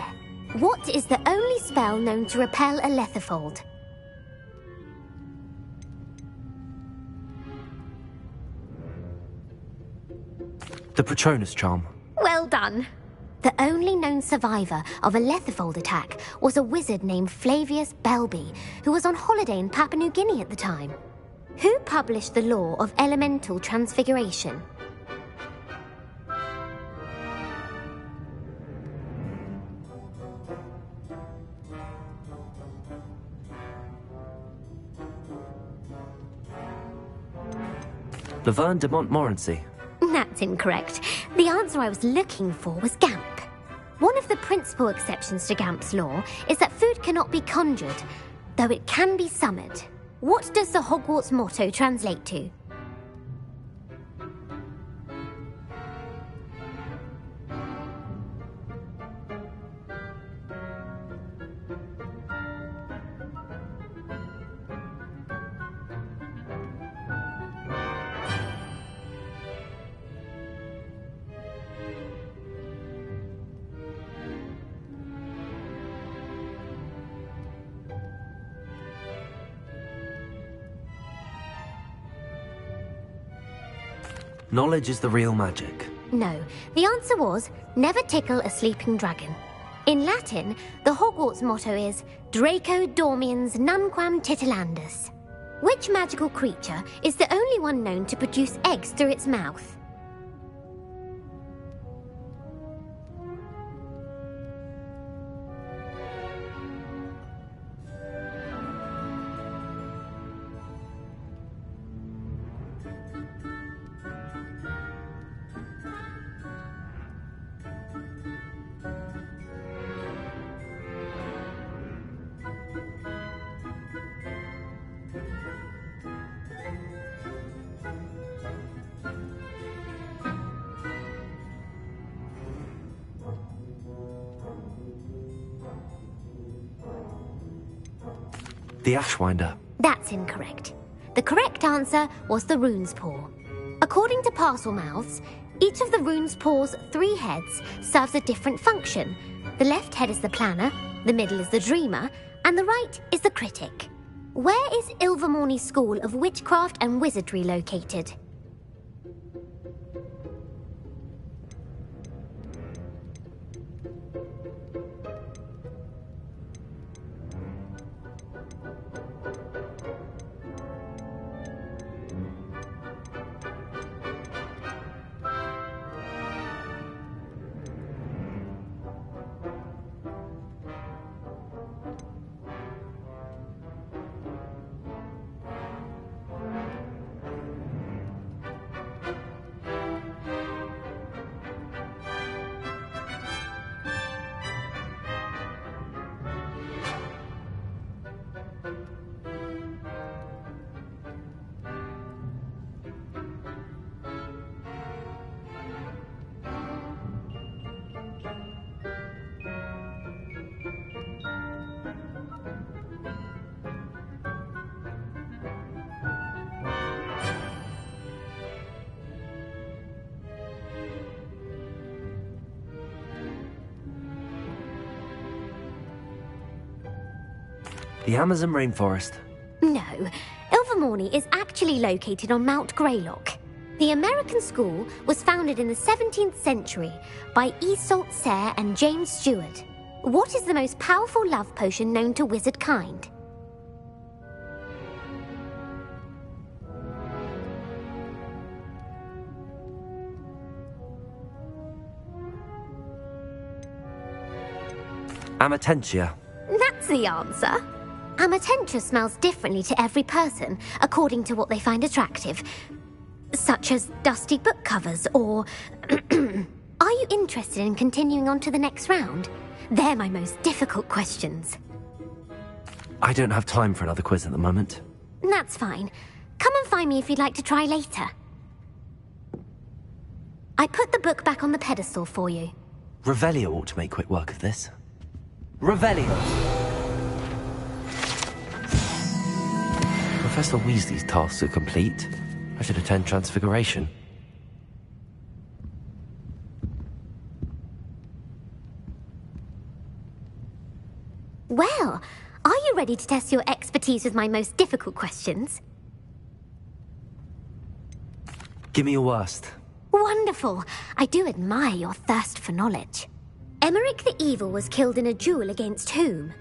What is the only spell known to repel a lethifold? The Patronus charm. Well done. The only known survivor of a lethifold attack was a wizard named Flavius Belby, who was on holiday in Papua New Guinea at the time. Who published the law of elemental transfiguration? Laverne de Montmorency. That's incorrect. The answer I was looking for was Gamp. One of the principal exceptions to Gamp's law is that food cannot be conjured, though it can be summoned. What does the Hogwarts motto translate to? Knowledge is the real magic. No, the answer was, never tickle a sleeping dragon. In Latin, the Hogwarts motto is, Draco dormiens nunquam titilandus. Which magical creature is the only one known to produce eggs through its mouth? The Ashwinder. That's incorrect. The correct answer was the rune's paw. According to Parselmouths, each of the rune's paw's 3 heads serves a different function. The left head is the planner, the middle is the dreamer, and the right is the critic. Where is Ilvermorny School of Witchcraft and Wizardry located? The Amazon rainforest. No, Ilvermorny is actually located on Mount Greylock. The American school was founded in the 17th century by Iseult Sayre and James Stewart. What is the most powerful love potion known to wizard kind? Amatentia. That's the answer. Amatentia smells differently to every person, according to what they find attractive. Such as dusty book covers, or... Are you interested in continuing on to the next round? They're my most difficult questions. I don't have time for another quiz at the moment. That's fine. Come and find me if you'd like to try later. I put the book back on the pedestal for you. Revelio ought to make quick work of this. Revelio! Professor Weasley's tasks are complete, I should attend Transfiguration. Well, are you ready to test your expertise with my most difficult questions? Give me your worst. Wonderful. I do admire your thirst for knowledge. Emmerich the Evil was killed in a duel against whom?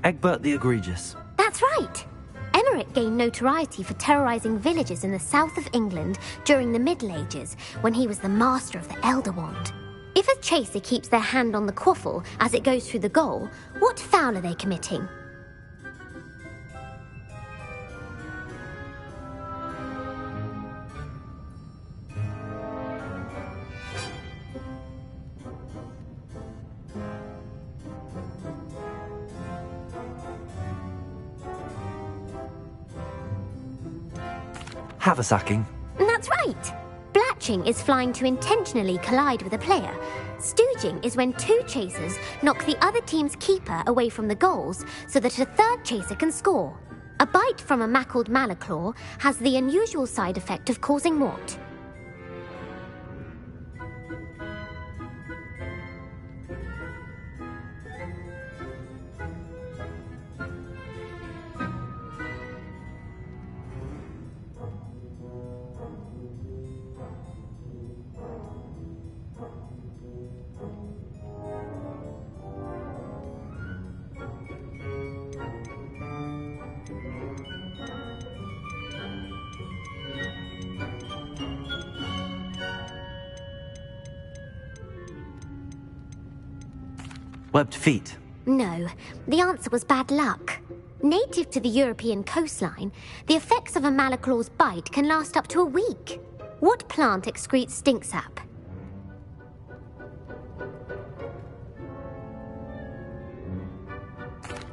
Egbert the Egregious. That's right. Emmerich gained notoriety for terrorizing villages in the south of England during the Middle Ages, when he was the master of the Elder Wand. If a chaser keeps their hand on the quaffle as it goes through the goal, what foul are they committing? Haversacking. That's right. Blatching is flying to intentionally collide with a player. Stooging is when two chasers knock the other team's keeper away from the goals so that a third chaser can score. A bite from a mackled malaclaw has the unusual side effect of causing what? Webbed feet. No, the answer was bad luck. Native to the European coastline, the effects of a malaclaw's bite can last up to a week. What plant excretes stink sap?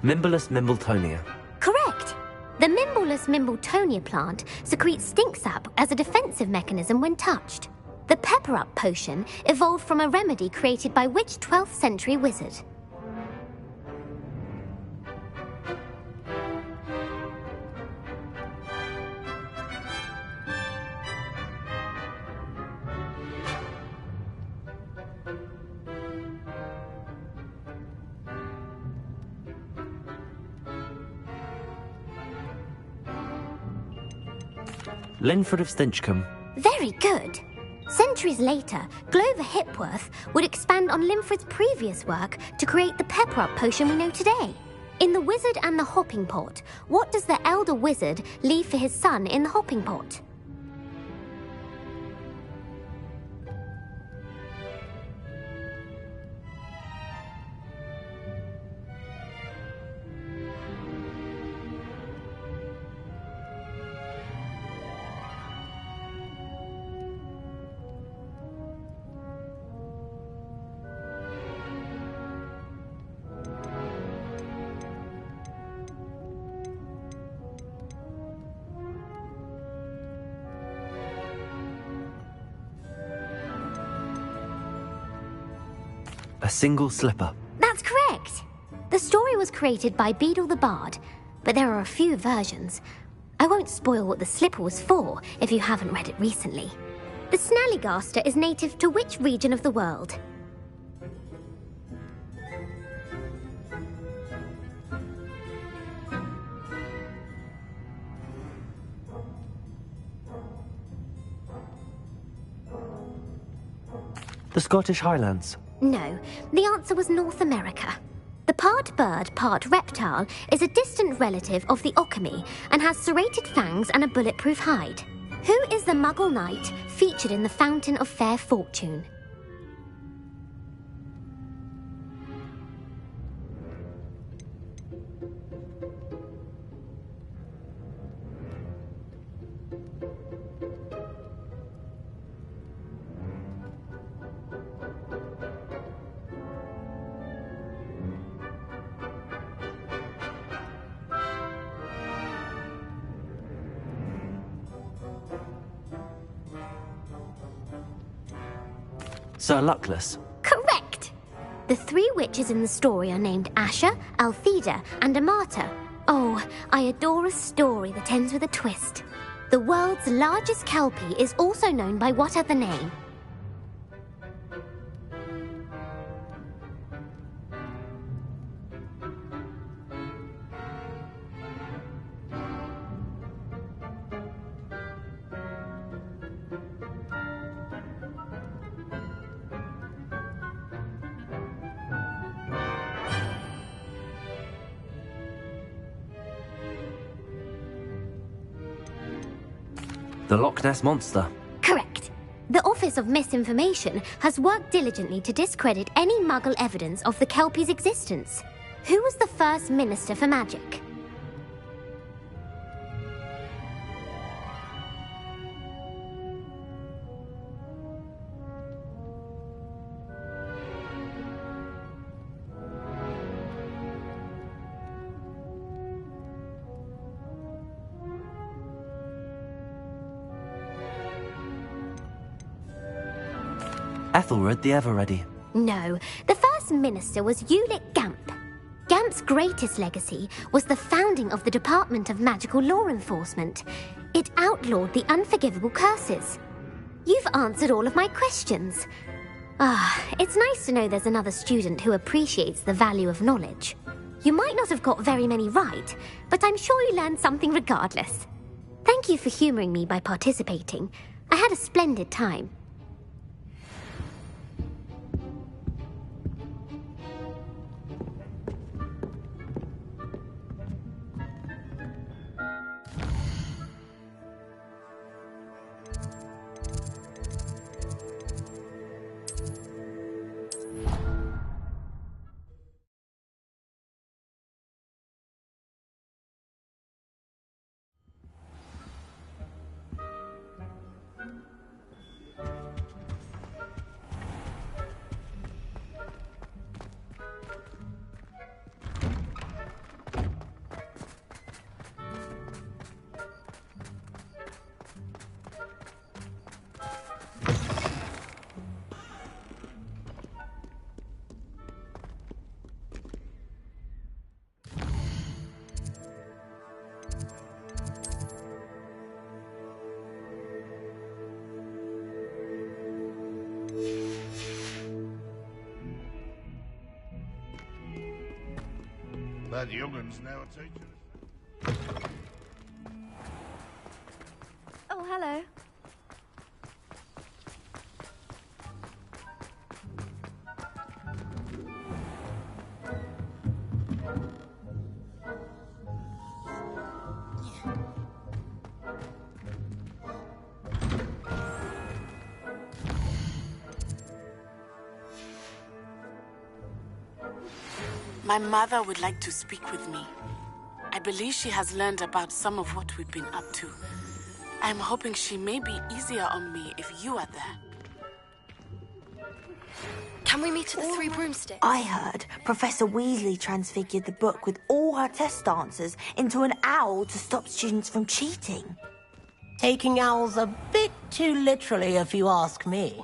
Mimblus mimbletonia. Correct. The Mimblus mimbletonia plant secretes stink sap as a defensive mechanism when touched. The pepper-up potion evolved from a remedy created by which 12th century wizard? Linford of Stinchcombe. Very good. Centuries later, Glover Hipworth would expand on Linford's previous work to create the pepper-up potion we know today. In The Wizard and the Hopping Pot, what does the elder wizard leave for his son in the hopping pot? A single slipper. That's correct. The story was created by Beadle the Bard, but there are a few versions. I won't spoil what the slipper was for if you haven't read it recently. The Snallygaster is native to which region of the world? The Scottish Highlands. No, the answer was North America. The part bird, part reptile is a distant relative of the Occamy and has serrated fangs and a bulletproof hide. Who is the Muggle knight featured in the Fountain of Fair Fortune? Sir Luckless. Correct! The 3 witches in the story are named Asha, Altheda, and Amata. Oh, I adore a story that ends with a twist. The world's largest kelpie is also known by what other name? The Loch Ness Monster. Correct. The Office of Misinformation has worked diligently to discredit any Muggle evidence of the Kelpie's existence. Who was the first Minister for Magic? Ethelred the Ever-Ready. No, the first minister was Ulick Gamp. Gamp's greatest legacy was the founding of the Department of Magical Law Enforcement. It outlawed the unforgivable curses. You've answered all of my questions. It's nice to know there's another student who appreciates the value of knowledge. You might not have got very many right, but I'm sure you learned something regardless. Thank you for humouring me by participating. I had a splendid time. That young'un's now a teacher. Oh, hello. My mother would like to speak with me. I believe she has learned about some of what we've been up to. I'm hoping she may be easier on me if you are there. Can we meet at the Three Broomsticks? I heard Professor Weasley transfigured the book with all her test answers into an owl to stop students from cheating. Taking owls a bit too literally, if you ask me.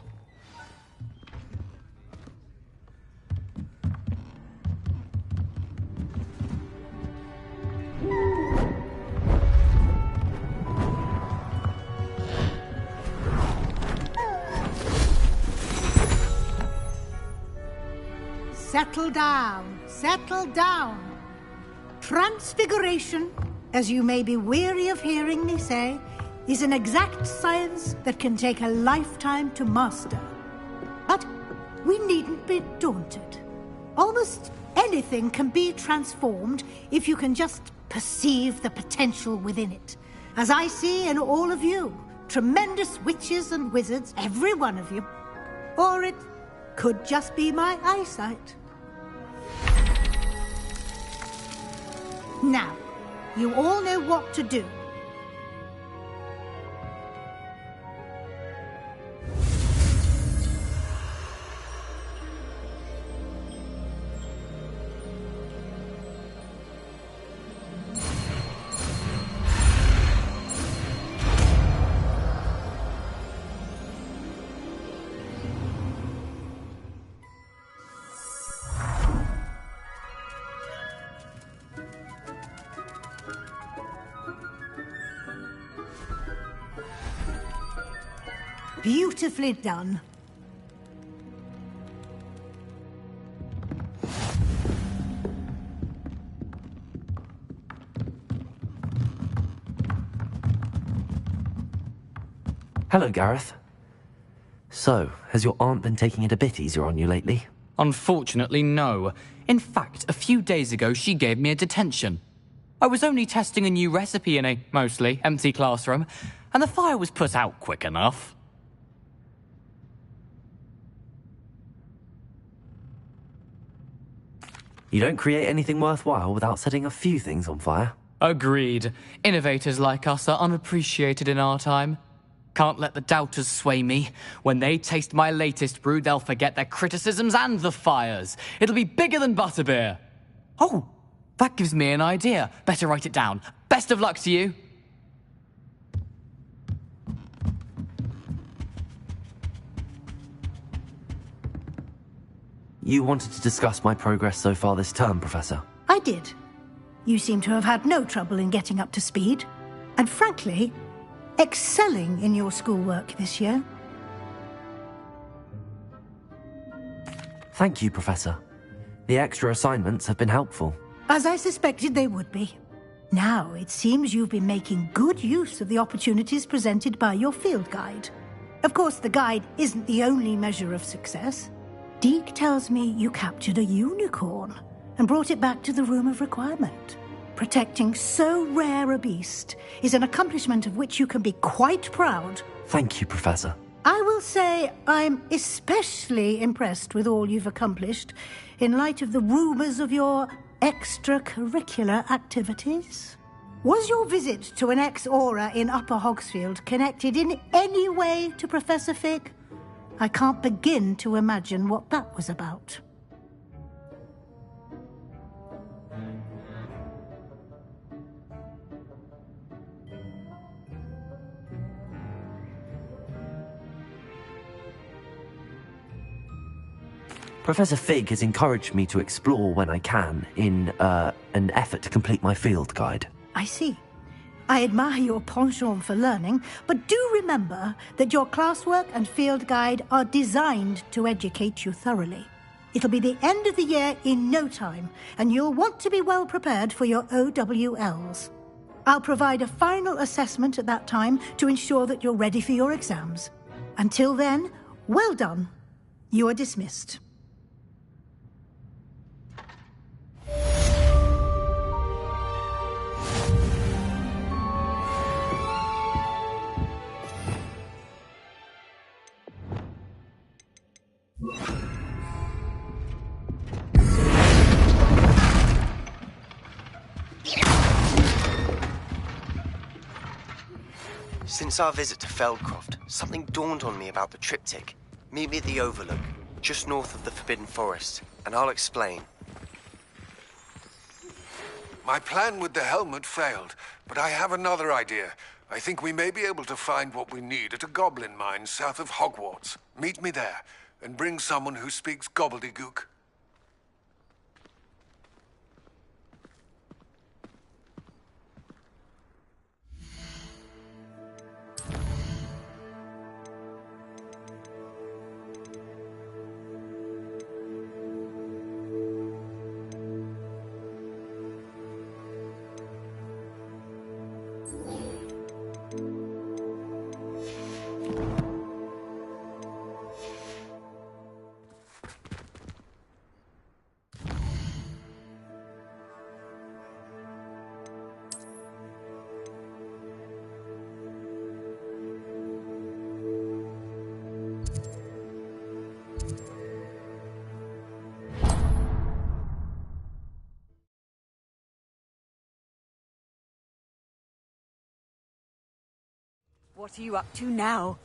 Settle down, settle down. Transfiguration, as you may be weary of hearing me say, is an exact science that can take a lifetime to master. But we needn't be daunted. Almost anything can be transformed if you can just perceive the potential within it. As I see in all of you, tremendous witches and wizards, every one of you. Or it could just be my eyesight. Now, you all know what to do. Beautifully done. Hello, Gareth. So, has your aunt been taking it a bit easier on you lately? Unfortunately, no. In fact, a few days ago, she gave me a detention. I was only testing a new recipe in a mostly empty classroom, and the fire was put out quick enough. You don't create anything worthwhile without setting a few things on fire. Agreed. Innovators like us are unappreciated in our time. Can't let the doubters sway me. When they taste my latest brew, they'll forget their criticisms and the fires. It'll be bigger than butterbeer. Oh, that gives me an idea. Better write it down. Best of luck to you. You wanted to discuss my progress so far this term, Professor. I did. You seem to have had no trouble in getting up to speed. And frankly, excelling in your schoolwork this year. Thank you, Professor. The extra assignments have been helpful. As I suspected they would be. Now, it seems you've been making good use of the opportunities presented by your field guide. Of course, the guide isn't the only measure of success. Deke tells me you captured a unicorn and brought it back to the Room of Requirement. Protecting so rare a beast is an accomplishment of which you can be quite proud. Thank you, Professor. I will say I'm especially impressed with all you've accomplished in light of the rumours of your extracurricular activities. Was your visit to an ex-aura in Upper Hogsfield connected in any way to Professor Fig? I can't begin to imagine what that was about. Professor Fig has encouraged me to explore when I can in an effort to complete my field guide. I see. I admire your penchant for learning, but do remember that your classwork and field guide are designed to educate you thoroughly. It'll be the end of the year in no time, and you'll want to be well prepared for your OWLs. I'll provide a final assessment at that time to ensure that you're ready for your exams. Until then, well done. You are dismissed. Since our visit to Feldcroft, something dawned on me about the triptych. Meet me at the Overlook, just north of the Forbidden Forest, and I'll explain. My plan with the helmet failed, but I have another idea. I think we may be able to find what we need at a goblin mine south of Hogwarts. Meet me there, and bring someone who speaks gobbledygook. What are you up to now?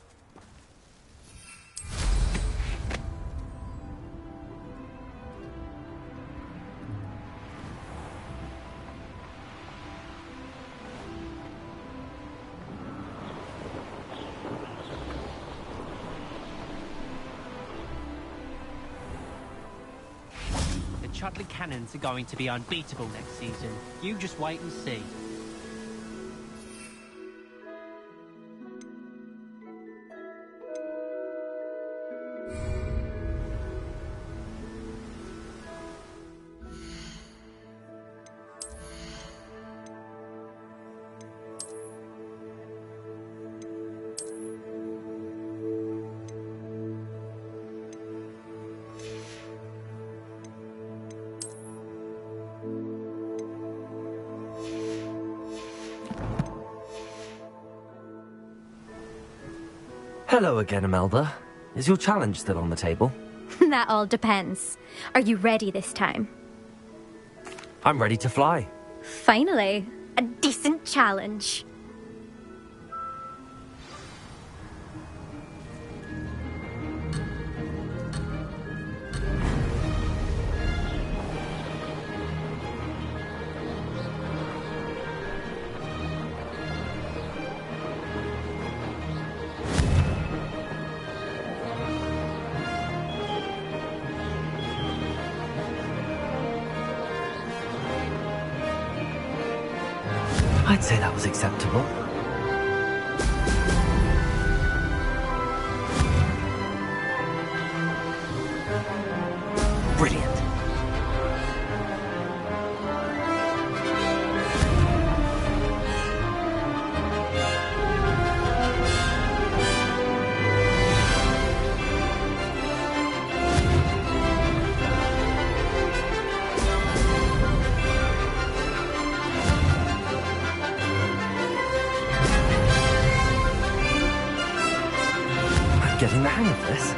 The Chudley Cannons are going to be unbeatable next season. You just wait and see. Hello again, Imelda. Is your challenge still on the table? That all depends. Are you ready this time? I'm ready to fly. Finally, a decent challenge. I'd say that was acceptable. Brilliant. Getting the hang of this.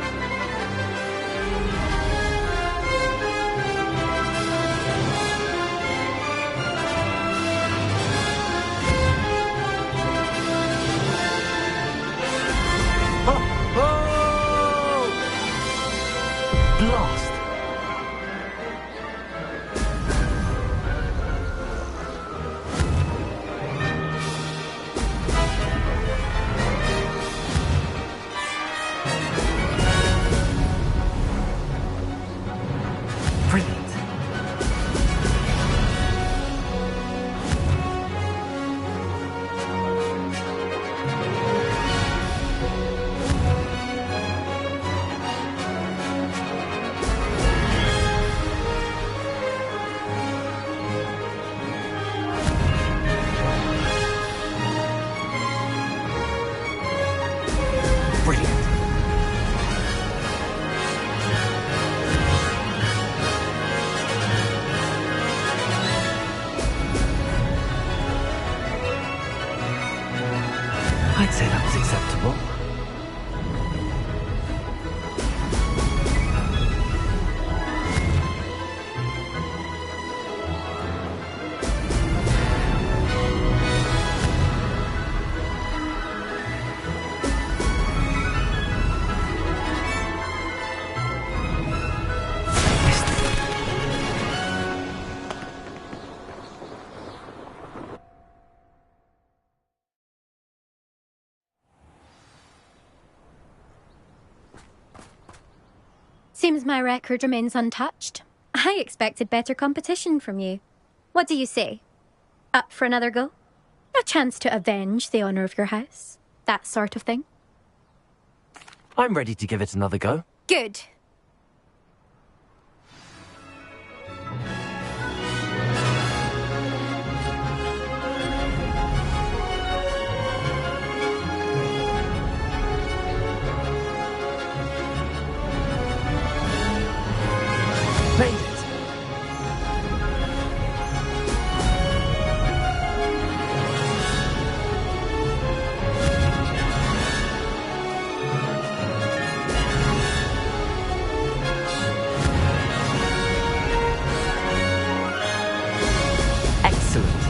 Oh! Oh! Blast! I'd say that was acceptable. Seems my record remains untouched. I expected better competition from you. What do you say? Up for another go? A chance to avenge the honour of your house? That sort of thing? I'm ready to give it another go. Good. Made it. Excellent.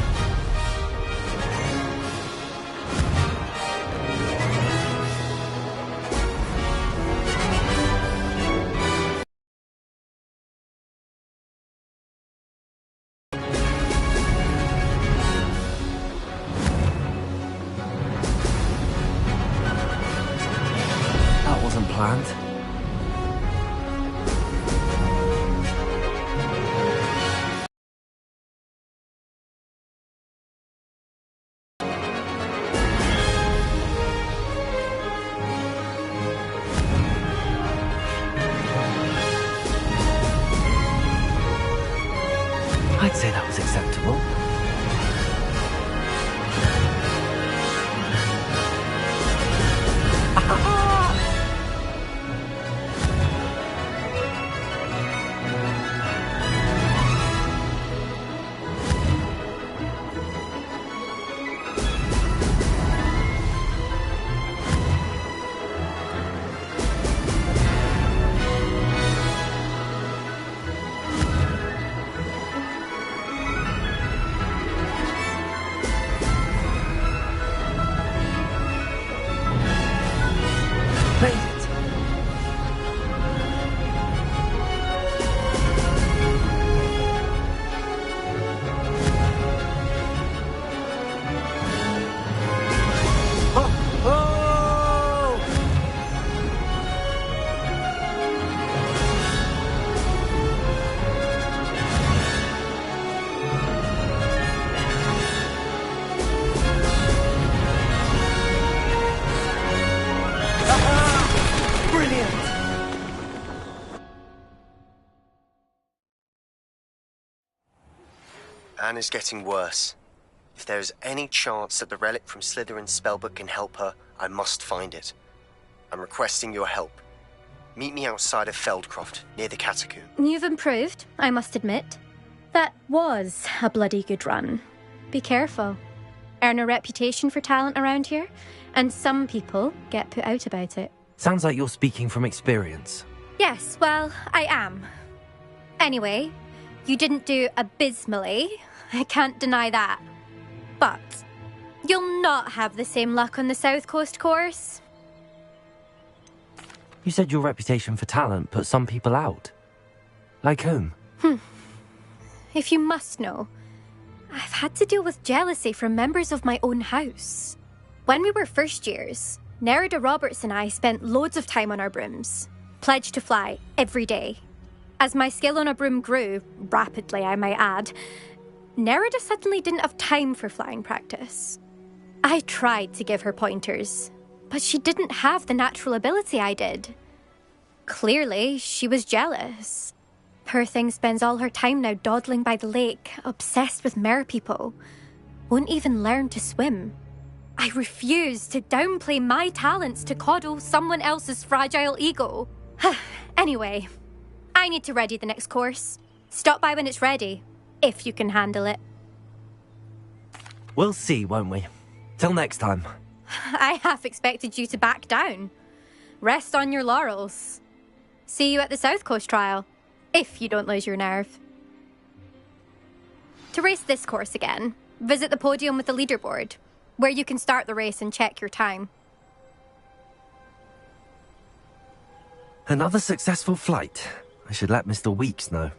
That wasn't planned. I'd say that was acceptable. Anne is getting worse. If there is any chance that the relic from Slytherin's spellbook can help her, I must find it. I'm requesting your help. Meet me outside of Feldcroft, near the Catacomb. You've improved, I must admit. That was a bloody good run. Be careful. Earn a reputation for talent around here, and some people get put out about it. Sounds like you're speaking from experience. Yes, well, I am. Anyway, you didn't do abysmally. I can't deny that. But you'll not have the same luck on the South Coast course. You said your reputation for talent put some people out. Like whom? If you must know, I've had to deal with jealousy from members of my own house. When we were first years, Nerida Roberts and I spent loads of time on our brooms, pledged to fly every day. As my skill on a broom grew, rapidly I might add, Nerida suddenly didn't have time for flying practice. I tried to give her pointers, but she didn't have the natural ability I did. Clearly, she was jealous. Poor thing spends all her time now dawdling by the lake, obsessed with merpeople. Won't even learn to swim. I refuse to downplay my talents to coddle someone else's fragile ego. Anyway, I need to ready the next course. Stop by when it's ready, if you can handle it. We'll see, won't we? Till next time. I half expected you to back down. Rest on your laurels. See you at the South Coast trial, if you don't lose your nerve. To race this course again, visit the podium with the leaderboard, where you can start the race and check your time. Another successful flight. I should let Mr. Weeks know.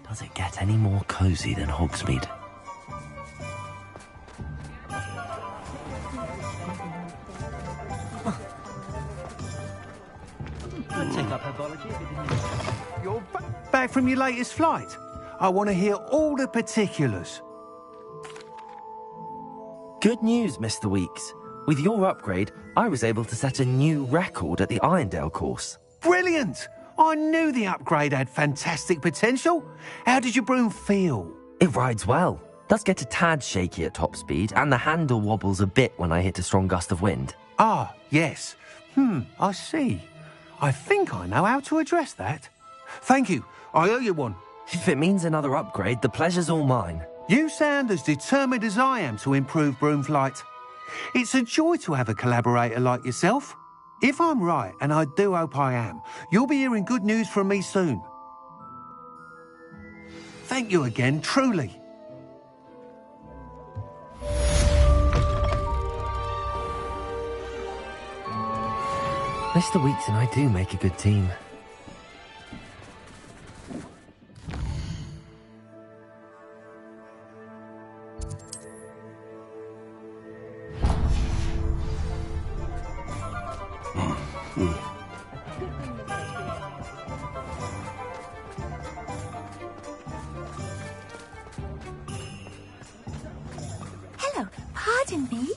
Does it get any more cozy than Hogsmeade? I'd take up herbology if it didn't. You're back from your latest flight? I want to hear all the particulars. Good news, Mr. Weeks. With your upgrade, I was able to set a new record at the Irondale course. Brilliant! I knew the upgrade had fantastic potential. How did your broom feel? It rides well. Does get a tad shaky at top speed, and the handle wobbles a bit when I hit a strong gust of wind. Ah, yes. I see. I think I know how to address that. Thank you. I owe you one. If it means another upgrade, the pleasure's all mine. You sound as determined as I am to improve broom flight. It's a joy to have a collaborator like yourself. If I'm right, and I do hope I am, you'll be hearing good news from me soon. Thank you again, truly. Mr. Weeks and I do make a good team. Hello, pardon me?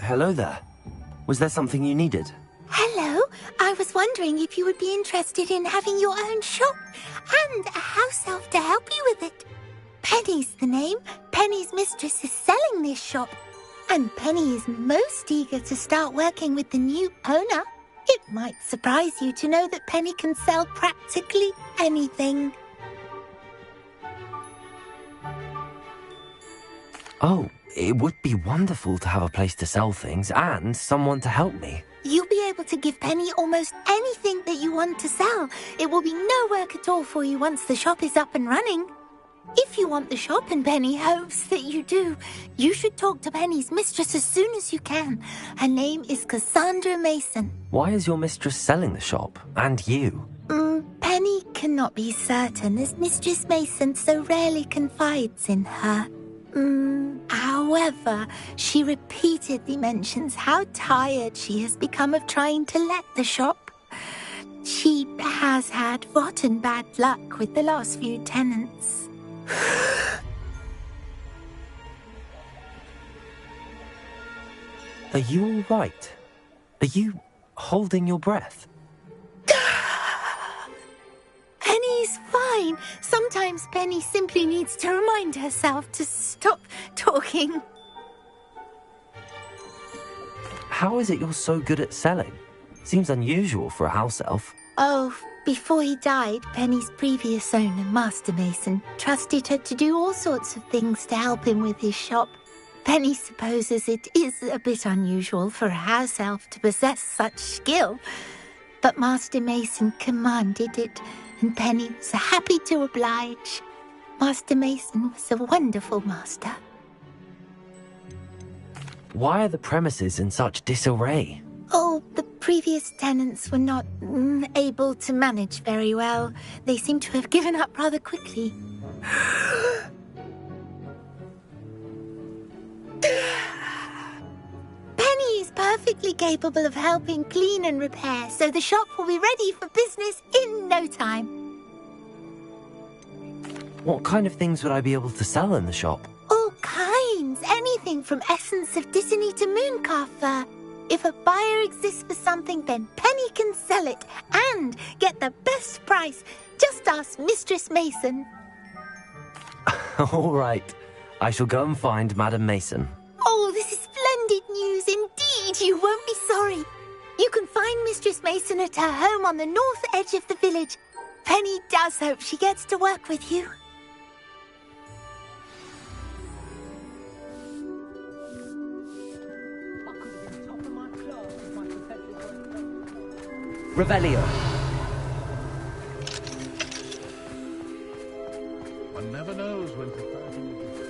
Hello there. Was there something you needed? Hello, I was wondering if you would be interested in having your own shop and a house elf to help you with it. Penny's the name. Penny's mistress is selling this shop, and Penny is most eager to start working with the new owner. It might surprise you to know that Penny can sell practically anything. Oh, it would be wonderful to have a place to sell things and someone to help me. You'll be able to give Penny almost anything that you want to sell. It will be no work at all for you once the shop is up and running. If you want the shop and Penny hopes that you do, you should talk to Penny's mistress as soon as you can. Her name is Cassandra Mason. Why is your mistress selling the shop? And you? Penny cannot be certain, as Mistress Mason so rarely confides in her. However, she repeatedly mentions how tired she has become of trying to let the shop. She has had rotten bad luck with the last few tenants. Are you all right? Are you holding your breath? Penny's fine. Sometimes Penny simply needs to remind herself to stop talking. How is it you're so good at selling? Seems unusual for a house elf. Oh, before he died, Penny's previous owner, Master Mason, trusted her to do all sorts of things to help him with his shop. Penny supposes it is a bit unusual for a house elf to possess such skill, but Master Mason commanded it, and Penny was happy to oblige. Master Mason was a wonderful master. Why are the premises in such disarray? Oh, the previous tenants were not able to manage very well. They seem to have given up rather quickly. Penny is perfectly capable of helping clean and repair, so the shop will be ready for business in no time. What kind of things would I be able to sell in the shop? All kinds. Anything from essence of Disney to mooncalf fur. If a buyer exists for something, then Penny can sell it and get the best price. Just ask Mistress Mason. All right. I shall go and find Madam Mason. Oh, this is splendid news indeed. You won't be sorry. You can find Mistress Mason at her home on the north edge of the village. Penny does hope she gets to work with you. Revelio. One never knows when to start in with his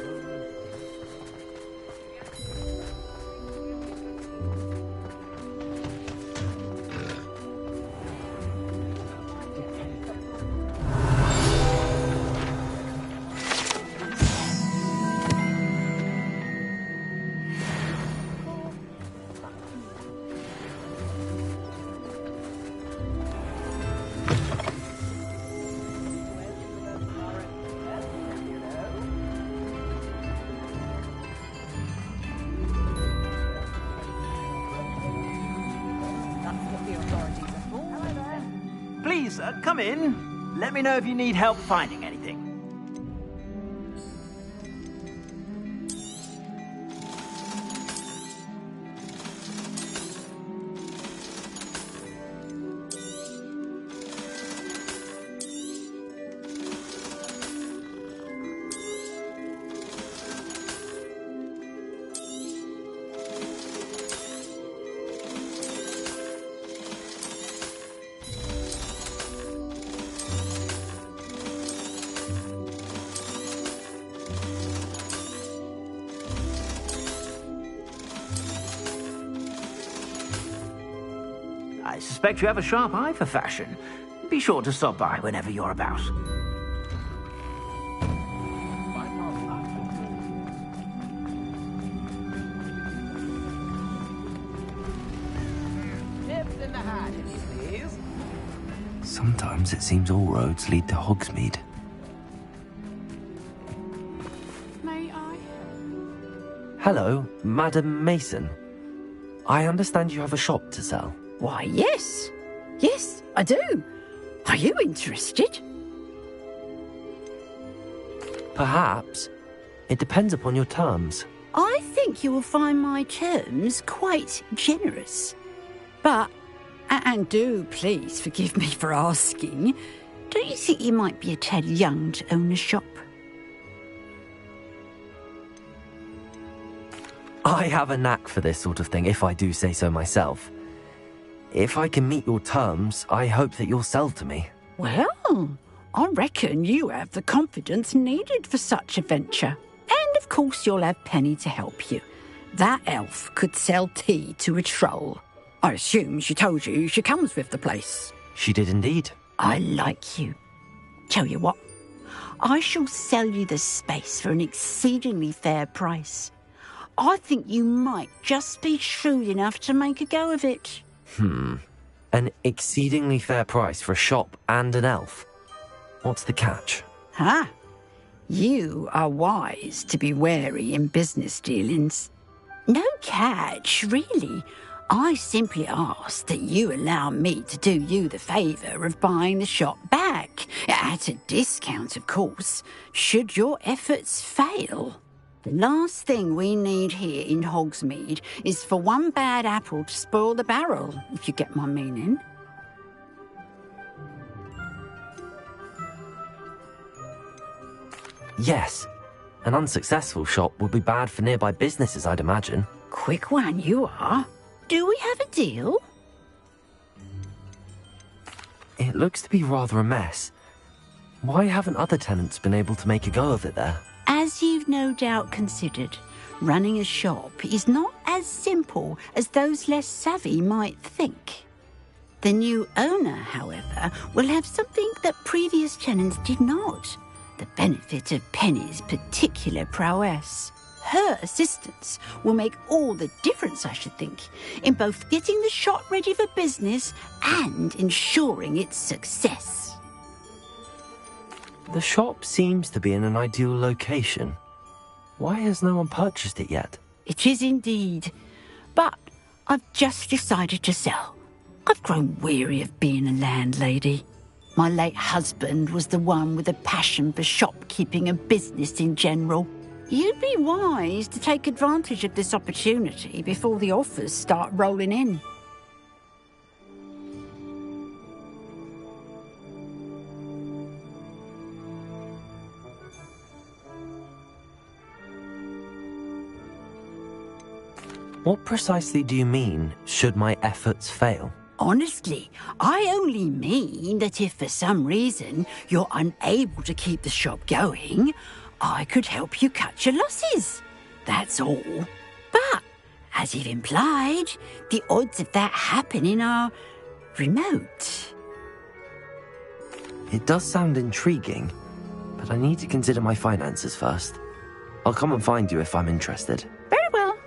Please, come in. Let me know if you need help finding anything. I suspect you have a sharp eye for fashion. Be sure to stop by whenever you're about. Tips in the hat, please. Sometimes it seems all roads lead to Hogsmeade. May I? Hello, Madam Mason. I understand you have a shop to sell. Why, yes. Yes, I do. Are you interested? Perhaps. It depends upon your terms. I think you will find my terms quite generous. But, and do please forgive me for asking, don't you think you might be a tad young to own a shop? I have a knack for this sort of thing, if I do say so myself. If I can meet your terms, I hope that you'll sell to me. Well, I reckon you have the confidence needed for such a venture. And of course you'll have Penny to help you. That elf could sell tea to a troll. I assume she told you she comes with the place. She did indeed. I like you. Tell you what, I shall sell you the space for an exceedingly fair price. I think you might just be shrewd enough to make a go of it. An exceedingly fair price for a shop and an elf. What's the catch? Huh? You are wise to be wary in business dealings. No catch, really. I simply ask that you allow me to do you the favour of buying the shop back, at a discount, of course, should your efforts fail. The last thing we need here in Hogsmeade is for one bad apple to spoil the barrel, if you get my meaning. Yes. An unsuccessful shop would be bad for nearby businesses, I'd imagine. Quick one you are. Do we have a deal? It looks to be rather a mess. Why haven't other tenants been able to make a go of it there? As you've no doubt considered, running a shop is not as simple as those less savvy might think. The new owner, however, will have something that previous tenants did not. The benefit of Penny's particular prowess. Her assistance will make all the difference, I should think, in both getting the shop ready for business and ensuring its success. The shop seems to be in an ideal location. Why has no one purchased it yet? It is indeed, but I've just decided to sell. I've grown weary of being a landlady. My late husband was the one with a passion for shopkeeping and business in general. You'd be wise to take advantage of this opportunity before the offers start rolling in. What precisely do you mean, should my efforts fail? Honestly, I only mean that if for some reason you're unable to keep the shop going, I could help you cut your losses. That's all. But, as you've implied, the odds of that happening are remote. It does sound intriguing, but I need to consider my finances first. I'll come and find you if I'm interested. Very well,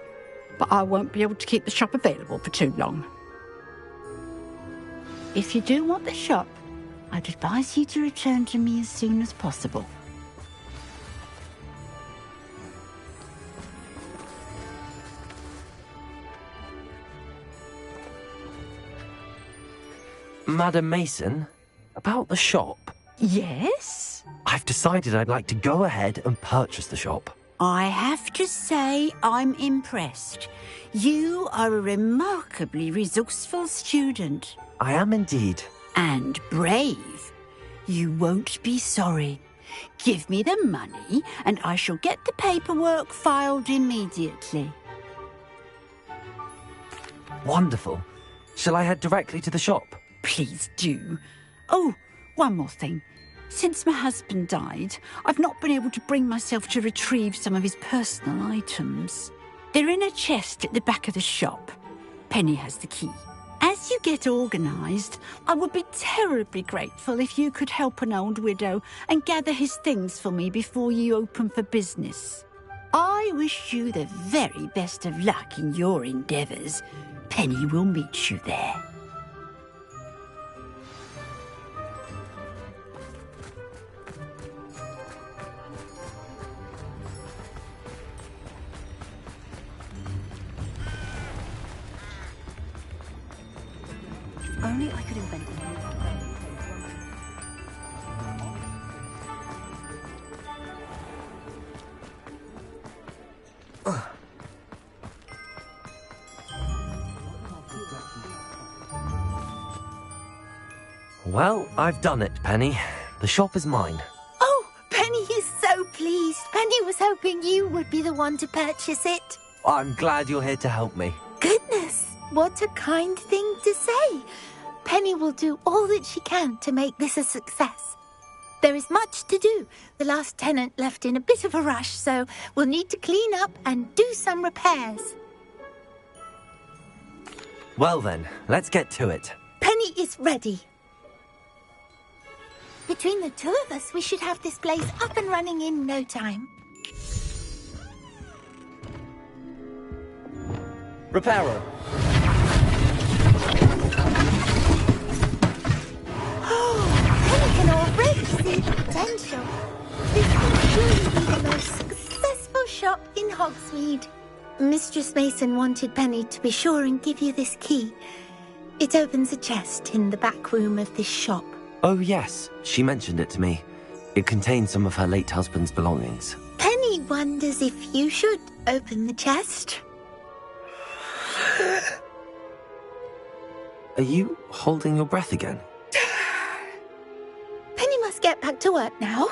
but I won't be able to keep the shop available for too long. If you do want the shop, I'd advise you to return to me as soon as possible. Madam Mason, about the shop. Yes? I've decided I'd like to go ahead and purchase the shop. I have to say I'm impressed. You are a remarkably resourceful student. I am indeed. And brave. You won't be sorry. Give me the money and I shall get the paperwork filed immediately. Wonderful. Shall I head directly to the shop? Please do. Oh, one more thing. Since my husband died, I've not been able to bring myself to retrieve some of his personal items. They're in a chest at the back of the shop. Penny has the key. As you get organised, I would be terribly grateful if you could help an old widow and gather his things for me before you open for business. I wish you the very best of luck in your endeavours. Penny will meet you there. Only I could invent a name. Well, I've done it, Penny. The shop is mine. Oh, Penny is so pleased. Penny was hoping you would be the one to purchase it. I'm glad you're here to help me. Goodness, what a kind thing to say. Penny will do all that she can to make this a success. There is much to do. The last tenant left in a bit of a rush, so we'll need to clean up and do some repairs. Well then, let's get to it. Penny is ready. Between the two of us, we should have this place up and running in no time. Repairer. Mistress Mason wanted Penny to be sure and give you this key. It opens a chest in the back room of this shop. Oh, yes. She mentioned it to me. It contains some of her late husband's belongings. Penny wonders if you should open the chest. Are you holding your breath again? Penny must get back to work now.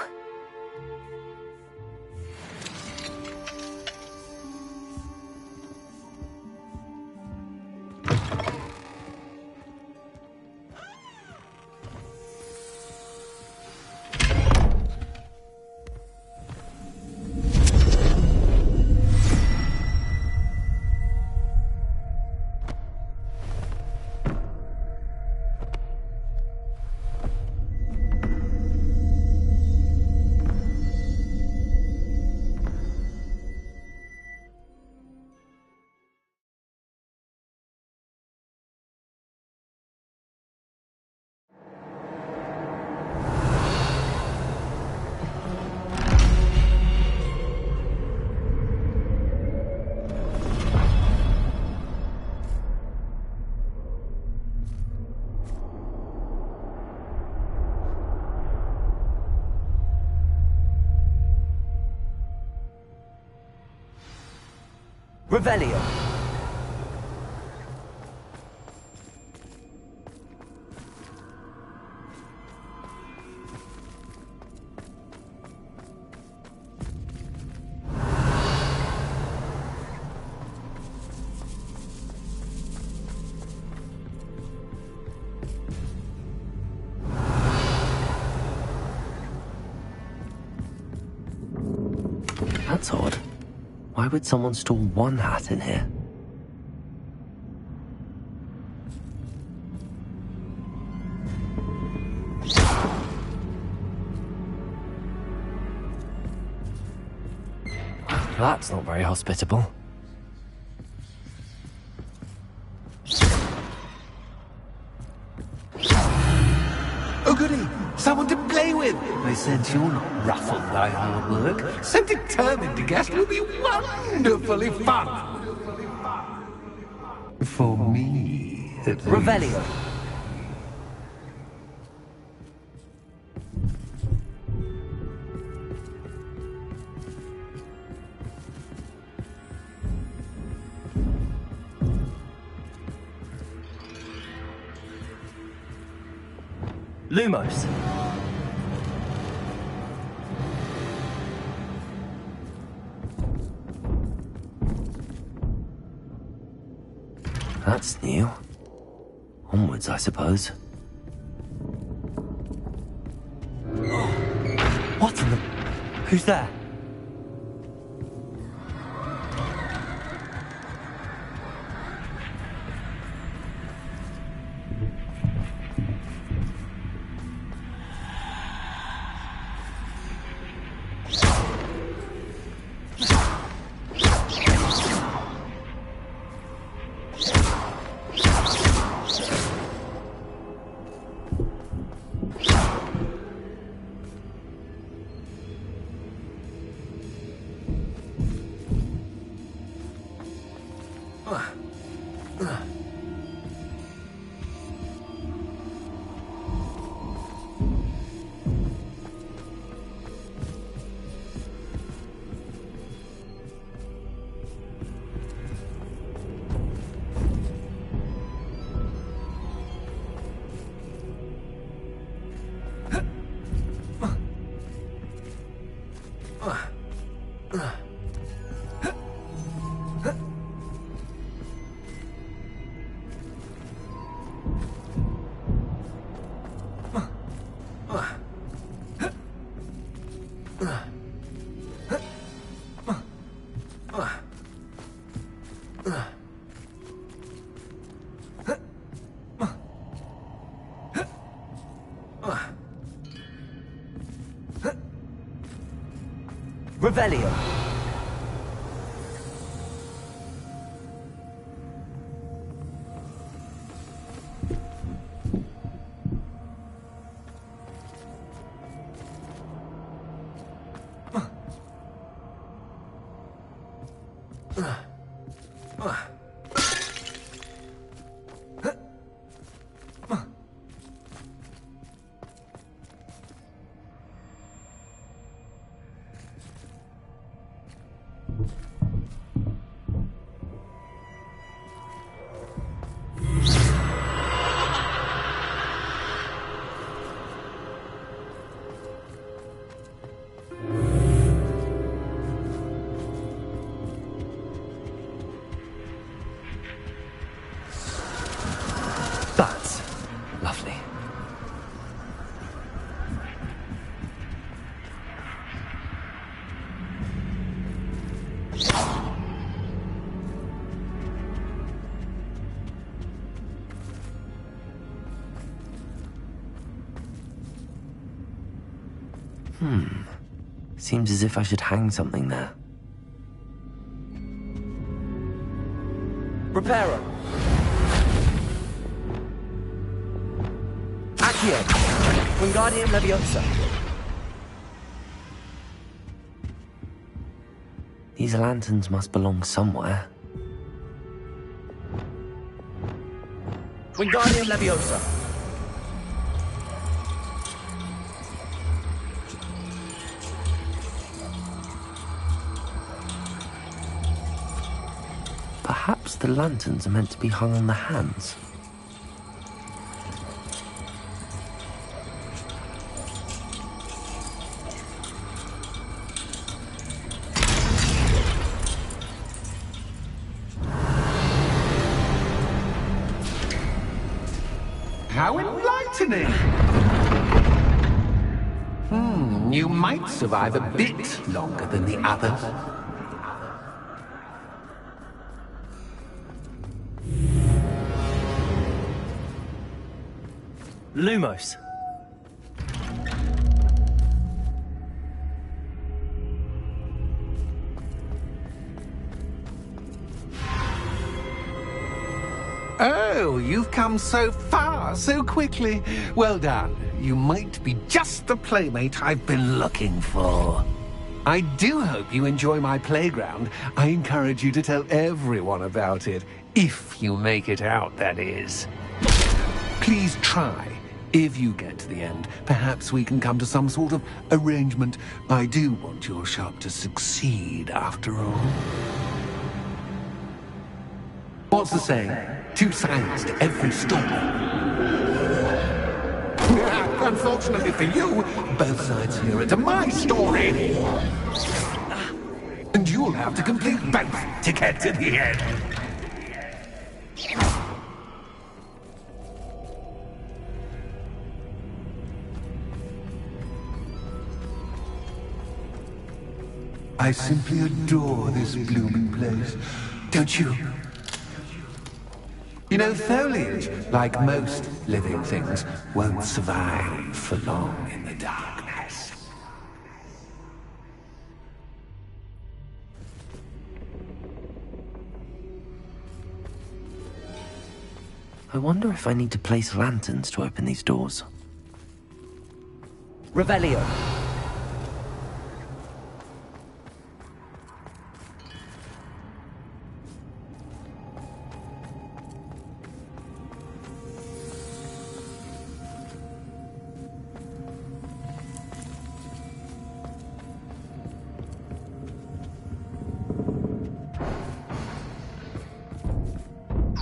Revelio. That's odd. Why would someone store one hat in here? That's not very hospitable. Oh goody! Someone to play with! I sense you're not ruffled by hard work. So determined to guess will be wonderfully fun! For me, at least. Revelio. Lumos. That's new. Onwards, I suppose. What in the... Who's there? Revelio. Seems as if I should hang something there. Reparo! Accio! Wingardium Leviosa! These lanterns must belong somewhere. Wingardium Leviosa! Perhaps the lanterns are meant to be hung on the hands. How enlightening! You might survive a bit longer than the others. Lumos. Oh, you've come so far, so quickly. Well done. You might be just the playmate I've been looking for. I do hope you enjoy my playground. I encourage you to tell everyone about it. If you make it out, that is. Please try. If you get to the end, perhaps we can come to some sort of arrangement. I do want your shop to succeed, after all. What's the saying? 2 sides to every story. Unfortunately for you, both sides hear it to my story. And you'll have to complete both to get to the end. I simply adore this blooming place, don't you? You know, foliage, like most living things, won't survive for long in the darkness. I wonder if I need to place lanterns to open these doors. Revelio.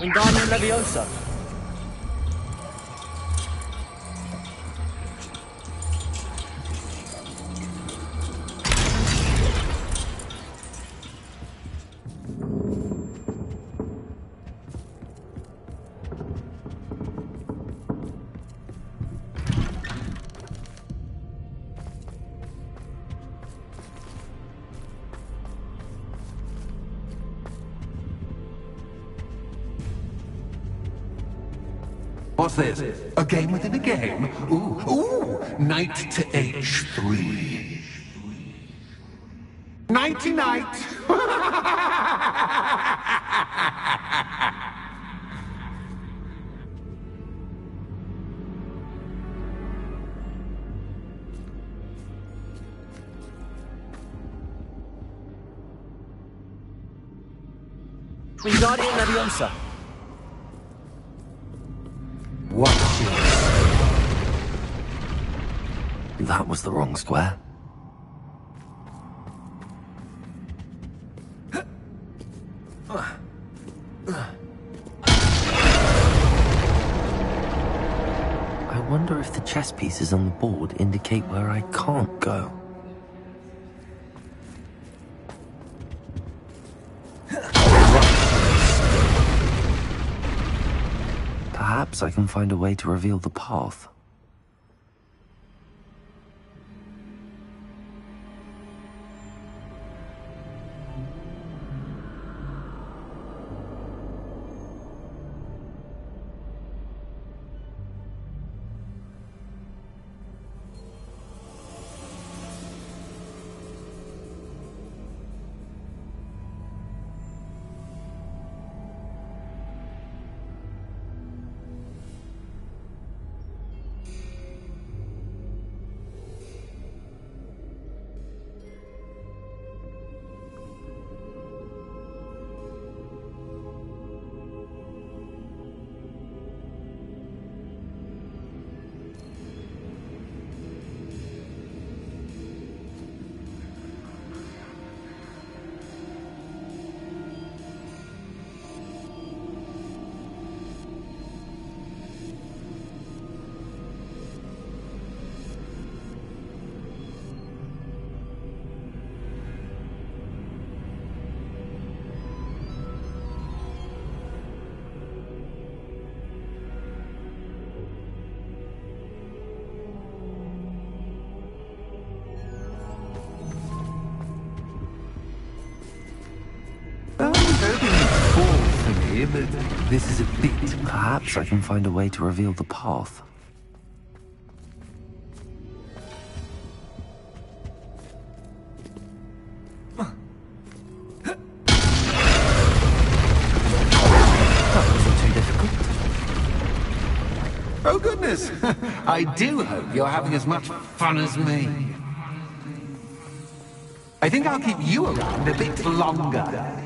Wingardium Leviosa. What's this? A game within a game? Ooh, knight to H3. Nighty-night! Wingardium Leviosa. That was the wrong square. I wonder if the chess pieces on the board indicate where I can't go. Perhaps I can find a way to reveal the path. sorry, but this is a bit... Perhaps I can find a way to reveal the path. That wasn't too difficult. Oh, goodness! I do hope you're having as much fun as me. I think I'll keep you around a bit longer.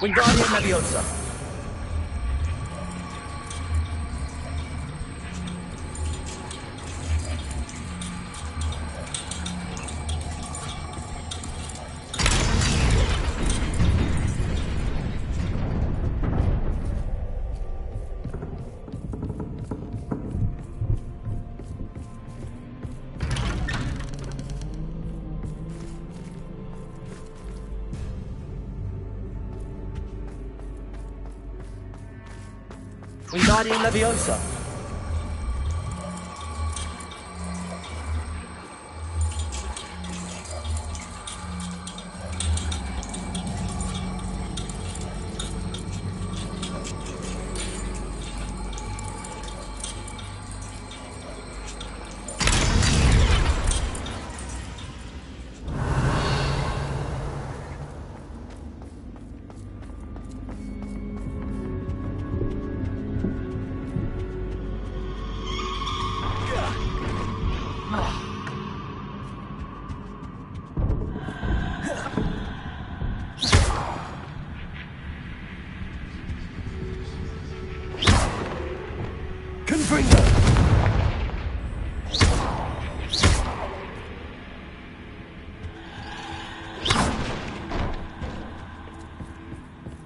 Wingardium Leviosa. Wingardium Leviosa.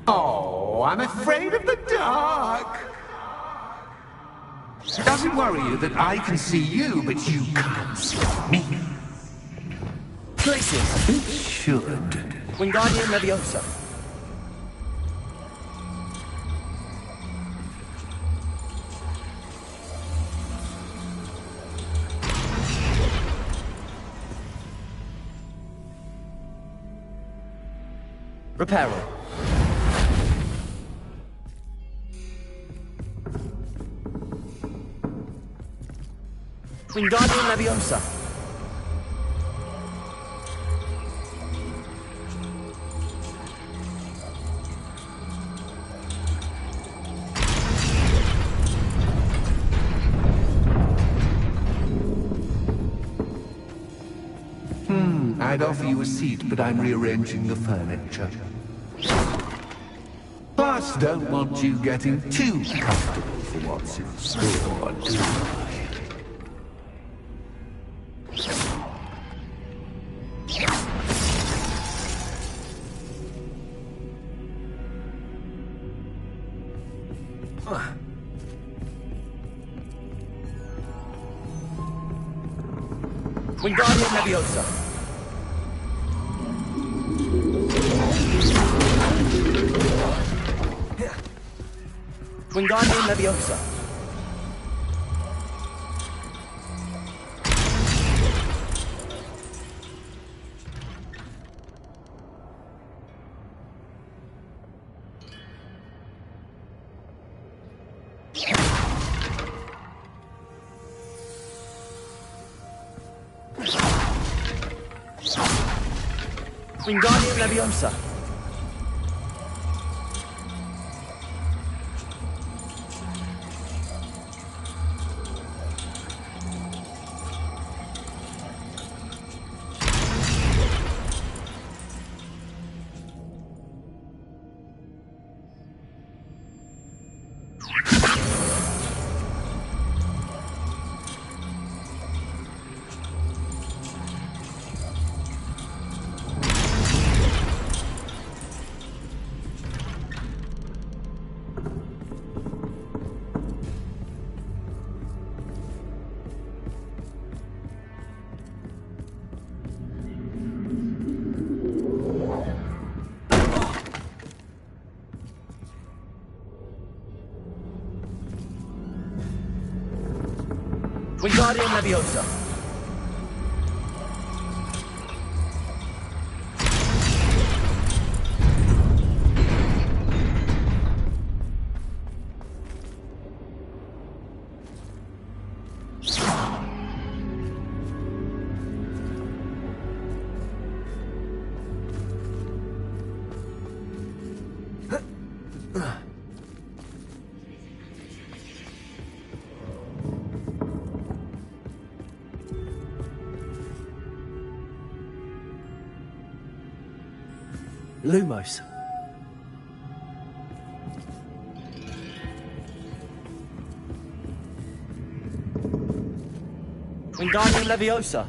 Oh, I'm afraid of the dark. Does it worry you that I can see you, but you can't see me? Places. It should. Wingardium Leviosa. Reparo. Wingardium Leviosa. I'd offer you a seat, but I'm rearranging the furniture. Plus, don't want you getting too comfortable for what's in store, do I? Wingardium Leviosa. Wingardium Leviosa. Wingardium Leviosa. Wingardium Leviosa. Lumos. Wingardium Leviosa.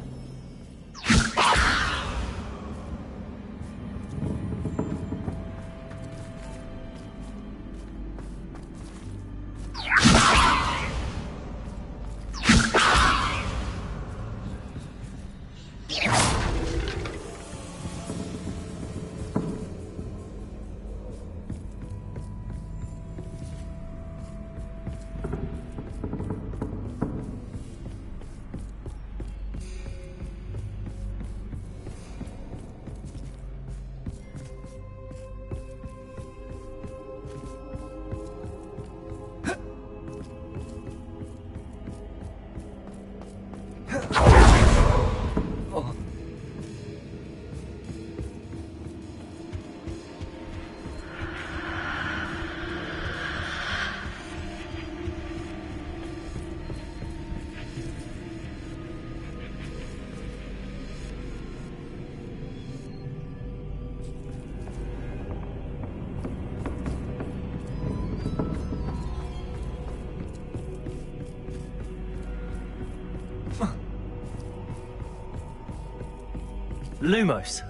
Lumos.